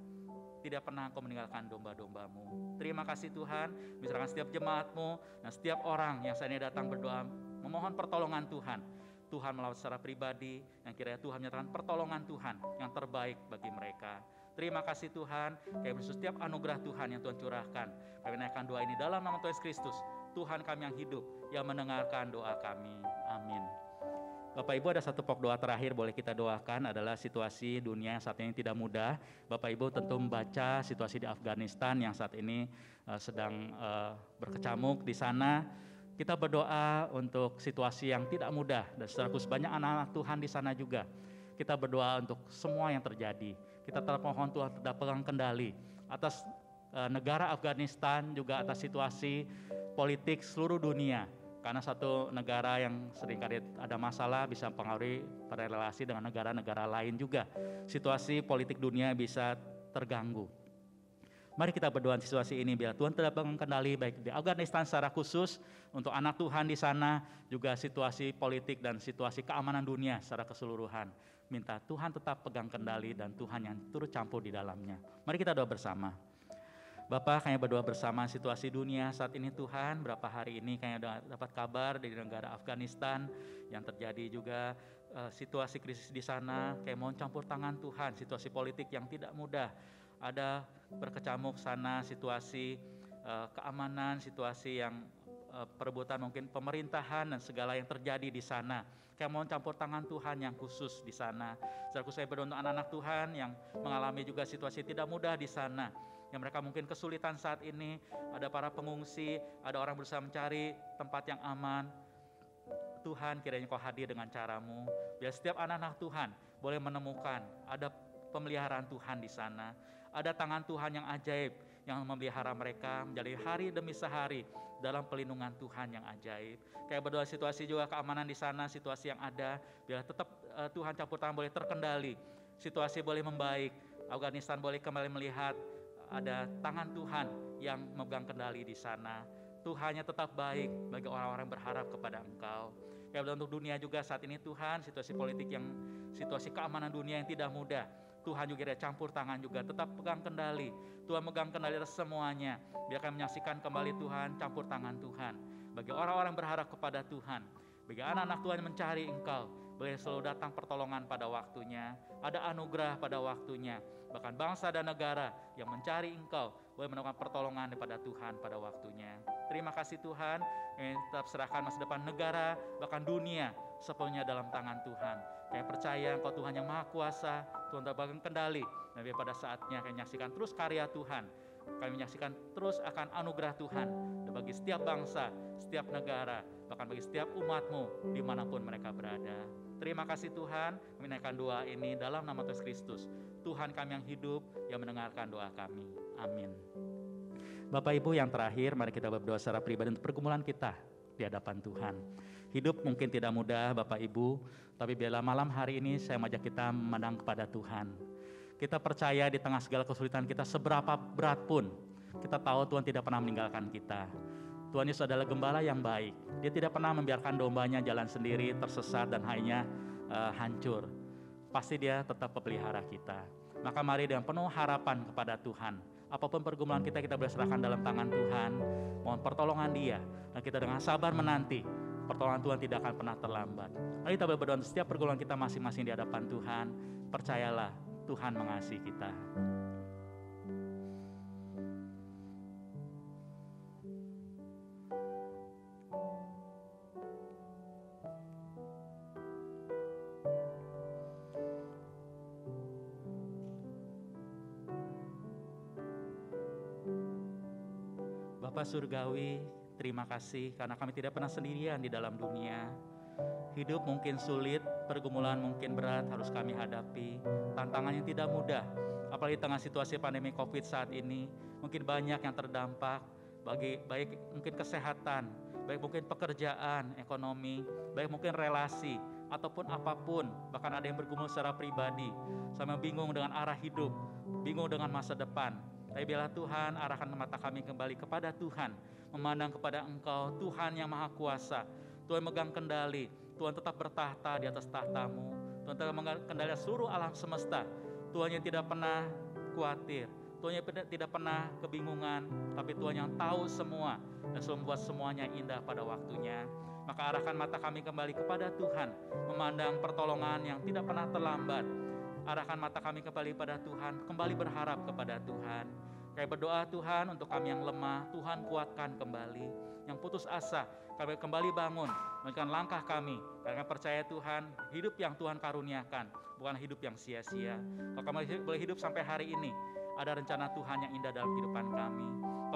Tidak pernah Engkau meninggalkan domba-domba-Mu. Terima kasih Tuhan, misalkan setiap jemaat-Mu dan setiap orang yang saat ini datang berdoa memohon pertolongan Tuhan. Tuhan melawat secara pribadi, yang kiranya Tuhan menyatakan pertolongan Tuhan yang terbaik bagi mereka. Terima kasih Tuhan, kami bersyukur setiap anugerah Tuhan yang Tuhan curahkan. Kami naikkan doa ini dalam nama Tuhan Yesus Kristus, Tuhan kami yang hidup, yang mendengarkan doa kami. Amin. Bapak Ibu, ada satu pokok doa terakhir boleh kita doakan, adalah situasi dunia yang saat ini tidak mudah. Bapak Ibu tentu membaca situasi di Afghanistan yang saat ini sedang berkecamuk di sana. Kita berdoa untuk situasi yang tidak mudah, dan secara khusus banyak anak-anak Tuhan di sana juga. Kita berdoa untuk semua yang terjadi. Kita mohon Tuhan tetap pegang kendali atas negara Afghanistan, juga atas situasi politik seluruh dunia. Karena satu negara yang seringkali ada masalah bisa mempengaruhi pada relasi dengan negara-negara lain juga. Situasi politik dunia bisa terganggu. Mari kita berdoa di situasi ini biar Tuhan tetap mengendali baik di Afghanistan secara khusus untuk anak Tuhan di sana, juga situasi politik dan situasi keamanan dunia secara keseluruhan. Minta Tuhan tetap pegang kendali dan Tuhan yang turut campur di dalamnya. Mari kita doa bersama. Bapak, kami berdoa bersama situasi dunia saat ini Tuhan. Berapa hari ini kami dapat kabar dari negara Afghanistan yang terjadi juga situasi krisis di sana. Kami mohon campur tangan Tuhan, situasi politik yang tidak mudah. Ada berkecamuk sana situasi keamanan, situasi yang perebutan mungkin pemerintahan dan segala yang terjadi di sana. Kami mohon campur tangan Tuhan yang khusus di sana. Secara khusus saya berdoa untuk anak-anak Tuhan yang mengalami juga situasi tidak mudah di sana. Yang mereka mungkin kesulitan saat ini, ada para pengungsi, ada orang berusaha mencari tempat yang aman. Tuhan, kiranya Kau hadir dengan cara-Mu, biar setiap anak-anak Tuhan boleh menemukan ada pemeliharaan Tuhan di sana. Ada tangan Tuhan yang ajaib yang memelihara mereka menjadi hari demi sehari dalam pelindungan Tuhan yang ajaib. Kayak berdoa situasi juga keamanan di sana, situasi yang ada, biar tetap Tuhan campur tangan boleh terkendali. Situasi boleh membaik, Afghanistan boleh kembali melihat ada tangan Tuhan yang memegang kendali di sana. Tuhannya tetap baik bagi orang-orang berharap kepada Engkau. Kayak untuk dunia juga saat ini Tuhan, situasi politik situasi keamanan dunia yang tidak mudah. Tuhan juga dia campur tangan juga, tetap pegang kendali. Tuhan megang kendali atas semuanya. Biar kami menyaksikan kembali Tuhan, campur tangan Tuhan. Bagi orang-orang berharap kepada Tuhan, bagi anak-anak Tuhan yang mencari Engkau, boleh selalu datang pertolongan pada waktunya, ada anugerah pada waktunya. Bahkan bangsa dan negara yang mencari Engkau, boleh menemukan pertolongan daripada Tuhan pada waktunya. Terima kasih Tuhan, kami tetap serahkan masa depan negara, bahkan dunia sepenuhnya dalam tangan Tuhan. Kami percaya Engkau Tuhan yang Maha Kuasa, Tuhan tetap pegang kendali. Dan pada saatnya kami menyaksikan terus karya Tuhan. Kami menyaksikan terus akan anugerah Tuhan bagi setiap bangsa, setiap negara, bahkan bagi setiap umat-Mu dimanapun mereka berada. Terima kasih Tuhan, kami naikkan doa ini dalam nama Yesus Kristus. Tuhan kami yang hidup, yang mendengarkan doa kami. Amin. Bapak Ibu yang terakhir, mari kita berdoa secara pribadi untuk pergumulan kita di hadapan Tuhan. Hidup mungkin tidak mudah Bapak Ibu, tapi biarlah malam hari ini saya mengajak kita memandang kepada Tuhan. Kita percaya di tengah segala kesulitan kita seberapa berat pun, kita tahu Tuhan tidak pernah meninggalkan kita. Tuhan Yesus adalah gembala yang baik. Dia tidak pernah membiarkan dombanya jalan sendiri, tersesat dan hanya hancur. Pasti Dia tetap memelihara kita. Maka mari dengan penuh harapan kepada Tuhan. Apapun pergumulan kita boleh serahkan dalam tangan Tuhan. Mohon pertolongan Dia. Dan kita dengan sabar menanti. Pertolongan Tuhan tidak akan pernah terlambat. Mari kita berdoa untuk setiap pergumulan kita masing-masing di hadapan Tuhan. Percayalah Tuhan mengasihi kita. Bapa Surgawi, terima kasih karena kami tidak pernah sendirian di dalam dunia. Hidup mungkin sulit, pergumulan mungkin berat harus kami hadapi, tantangan yang tidak mudah. Apalagi tengah situasi pandemi COVID saat ini, mungkin banyak yang terdampak, baik mungkin kesehatan, baik mungkin pekerjaan, ekonomi, baik mungkin relasi, ataupun apapun. Bahkan ada yang bergumul secara pribadi, sama bingung dengan arah hidup, bingung dengan masa depan. Tapi biarlah Tuhan arahkan mata kami kembali kepada Tuhan, memandang kepada Engkau, Tuhan yang Maha Kuasa. Tuhan megang kendali, Tuhan tetap bertahta di atas tahta-Mu. Tuhan tetap megang kendali seluruh alam semesta. Tuhan yang tidak pernah khawatir, Tuhan yang tidak pernah kebingungan, tapi Tuhan yang tahu semua dan selalu membuat semuanya indah pada waktunya. Maka arahkan mata kami kembali kepada Tuhan, memandang pertolongan yang tidak pernah terlambat. Arahkan mata kami kembali pada Tuhan, kembali berharap kepada Tuhan. Kami berdoa Tuhan untuk kami yang lemah, Tuhan kuatkan kembali. Yang putus asa, kami kembali bangun, melanjutkan langkah kami. Karena kami percaya Tuhan, hidup yang Tuhan karuniakan, bukan hidup yang sia-sia. Kalau kami boleh hidup sampai hari ini, ada rencana Tuhan yang indah dalam kehidupan kami.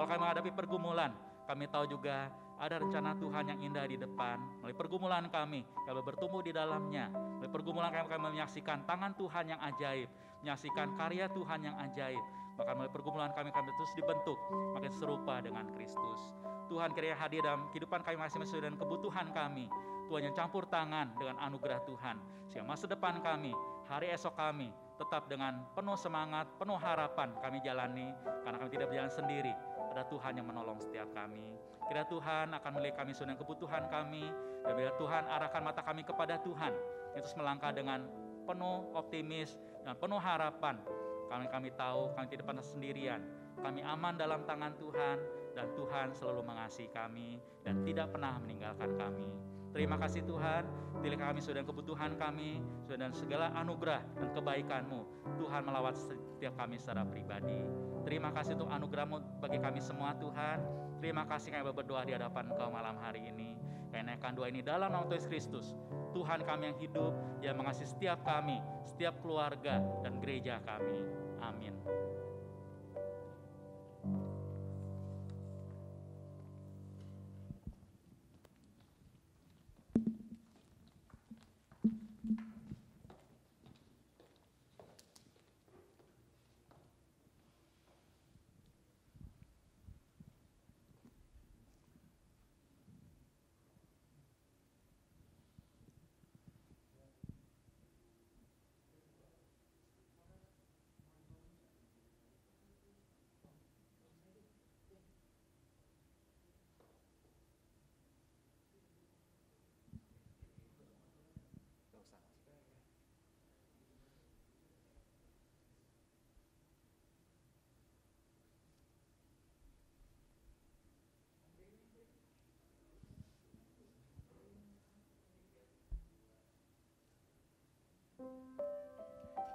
Kalau kami menghadapi pergumulan, kami tahu juga ada rencana Tuhan yang indah di depan. Melalui pergumulan kami, kami bertumbuh di dalamnya. Melalui pergumulan kami menyaksikan tangan Tuhan yang ajaib, menyaksikan karya Tuhan yang ajaib. Bahkan melalui pergumulan kami terus dibentuk makin serupa dengan Kristus. Tuhan kiranya hadir dalam kehidupan kami masing-masing dan kebutuhan kami. Tuhan yang campur tangan dengan anugerah Tuhan. Sehingga masa depan kami, hari esok kami tetap dengan penuh semangat, penuh harapan kami jalani. Karena kami tidak berjalan sendiri, ada Tuhan yang menolong setiap kami. Kira Tuhan akan melihat kami sesuai dengan kebutuhan kami. Dan bila Tuhan arahkan mata kami kepada Tuhan, terus melangkah dengan penuh optimis dan penuh harapan. Kami tahu kami tidak pernah sendirian. Kami aman dalam tangan Tuhan dan Tuhan selalu mengasihi kami dan tidak pernah meninggalkan kami. Terima kasih Tuhan, pilih kami sesuai dengan kebutuhan kami, sesuai dengan segala anugerah dan kebaikan-Mu. Tuhan melawat setiap kami secara pribadi. Terima kasih untuk anugerah-Mu bagi kami semua Tuhan. Terima kasih kami berdoa di hadapan Engkau malam hari ini. Kami naikkan doa ini dalam nama Tuhan Kristus. Tuhan kami yang hidup, yang mengasihi setiap kami, setiap keluarga dan gereja kami. Amin.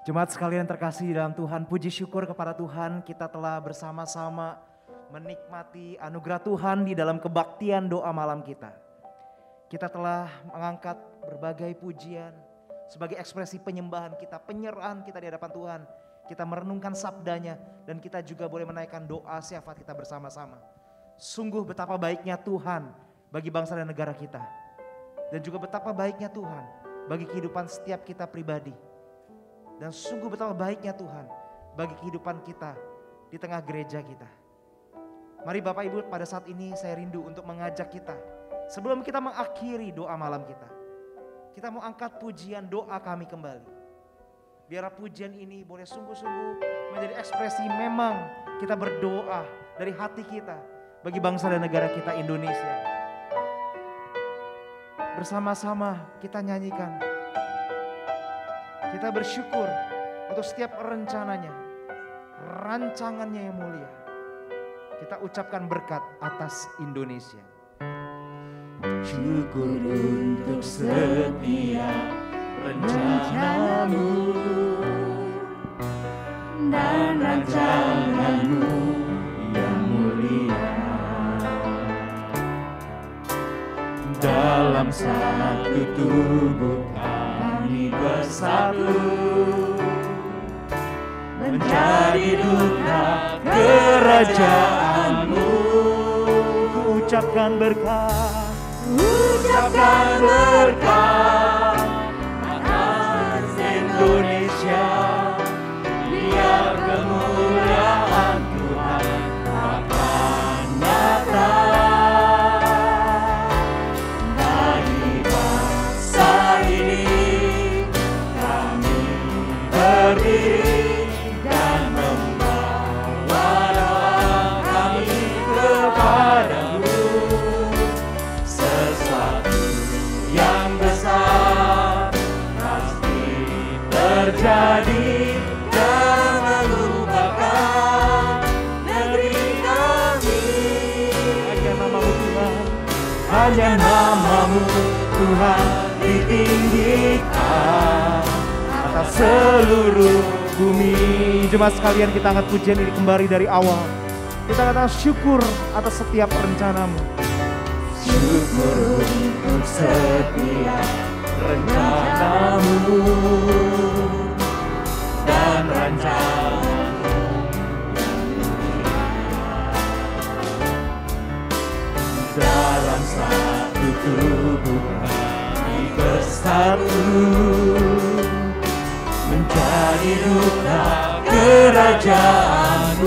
Jemaat sekalian terkasih dalam Tuhan, puji syukur kepada Tuhan kita telah bersama-sama menikmati anugerah Tuhan di dalam kebaktian doa malam kita. Kita telah mengangkat berbagai pujian sebagai ekspresi penyembahan kita, penyerahan kita di hadapan Tuhan. Kita merenungkan sabdanya dan kita juga boleh menaikkan doa syafaat kita bersama-sama. Sungguh betapa baiknya Tuhan bagi bangsa dan negara kita. Dan juga betapa baiknya Tuhan bagi kehidupan setiap kita pribadi. Dan sungguh betapa baiknya Tuhan bagi kehidupan kita di tengah gereja kita. Mari Bapak Ibu, pada saat ini saya rindu untuk mengajak kita. Sebelum kita mengakhiri doa malam kita, kita mau angkat pujian doa kami kembali. Biar pujian ini boleh sungguh-sungguh menjadi ekspresi memang kita berdoa dari hati kita bagi bangsa dan negara kita Indonesia. Bersama-sama kita nyanyikan. Kita bersyukur untuk setiap rencananya, rancangannya yang mulia. Kita ucapkan berkat atas Indonesia. Syukur untuk setiap rencana-Mu dan rancangan-Mu yang mulia. Dalam satu tubuh kami bersatu menjadi duta kerajaan-Mu. Ucapkan berkat, ucapkan berkat atas Indonesia. Biar kemuliaan Tuhan akan nyata bagi bangsa ini. Kami berdiri dan membawa doa kami kepada-Mu. Sesuatu yang besar pasti terjadi dan mengubahkan negeri kami. hanya nama-Mu Tuhan. Hanya nama-Mu Tuhan ditinggikan atas seluruh bumi. Jemaat sekalian, kita angkat pujian ini kembali dari awal. Kita katakan syukur atas setiap rencana-Mu. Syukur untuk setiap rencana-Mu dan rancangan-Mu yang mulia. Dalam satu tubuh kami bersatu menjadi duta kerajaan-Mu.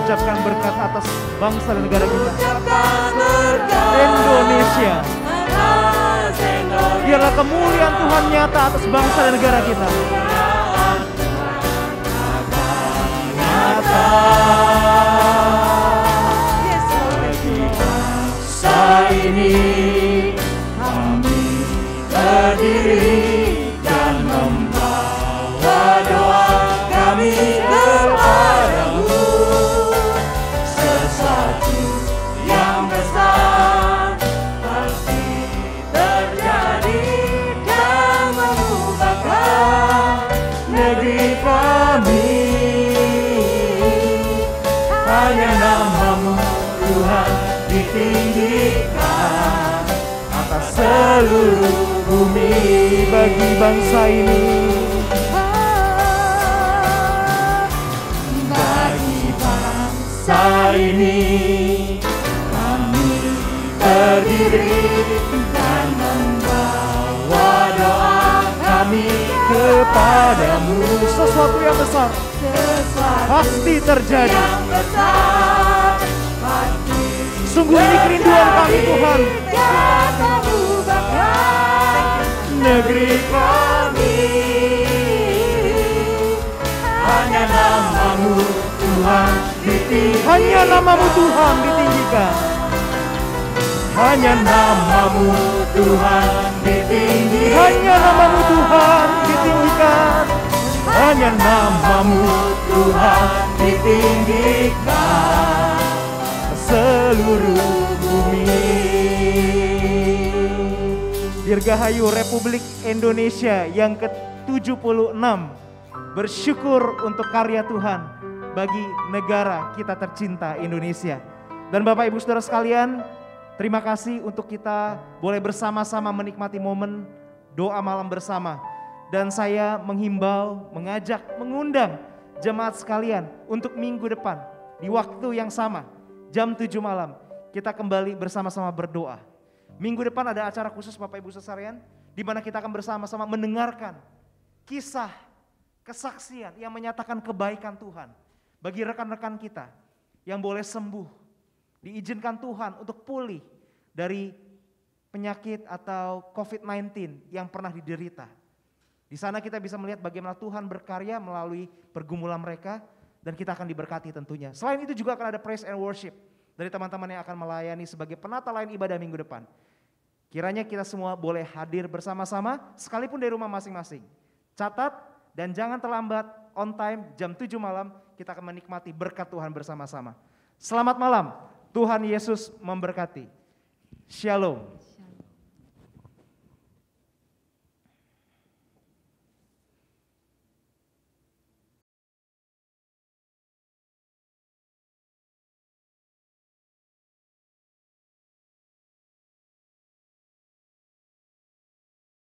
mengucapkan berkat atas bangsa dan negara kita. Indonesia. Biarlah kemuliaan Tuhan nyata atas bangsa dan negara kita. Nyata. Bangsa ini kami berdiri dan membawa doa kami kepadamu. Sesuatu yang besar pasti terjadi dan mengubahkan negeri kami. Hanya nama-Mu Tuhan ditinggikan atas seluruh bumi bagi bangsa ini. Bagi bangsa ini kami berdiri dan membawa doa kami kepadamu. Sesuatu yang besar pasti terjadi. Sungguh ini kerinduan kami Tuhan. Negeri kami hanya nama-Mu Tuhan ditinggikan. Hanya nama-Mu Tuhan ditinggikan. Hanya nama-Mu Tuhan ditinggikan. Hanya nama-Mu Tuhan ditinggikan. Hanya nama-Mu Tuhan ditinggikan seluruh bumi. Dirgahayu Republik Indonesia yang ke-76, bersyukur untuk karya Tuhan bagi negara kita tercinta Indonesia. Dan Bapak Ibu Saudara sekalian, terima kasih untuk kita boleh bersama-sama menikmati momen doa malam bersama. Dan saya menghimbau, mengajak, mengundang jemaat sekalian untuk minggu depan di waktu yang sama, jam 7 malam, kita kembali bersama-sama berdoa. Minggu depan ada acara khusus Bapak Ibu sekalian, di mana kita akan bersama-sama mendengarkan kisah, kesaksian yang menyatakan kebaikan Tuhan bagi rekan-rekan kita yang boleh sembuh, diizinkan Tuhan untuk pulih dari penyakit atau COVID-19 yang pernah diderita. Di sana kita bisa melihat bagaimana Tuhan berkarya melalui pergumulan mereka, dan kita akan diberkati tentunya. Selain itu juga akan ada praise and worship dari teman-teman yang akan melayani sebagai penata lain ibadah minggu depan. Kiranya kita semua boleh hadir bersama-sama sekalipun dari rumah masing-masing. Catat dan jangan terlambat, on time jam 7 malam kita akan menikmati berkat Tuhan bersama-sama. Selamat malam, Tuhan Yesus memberkati. Shalom.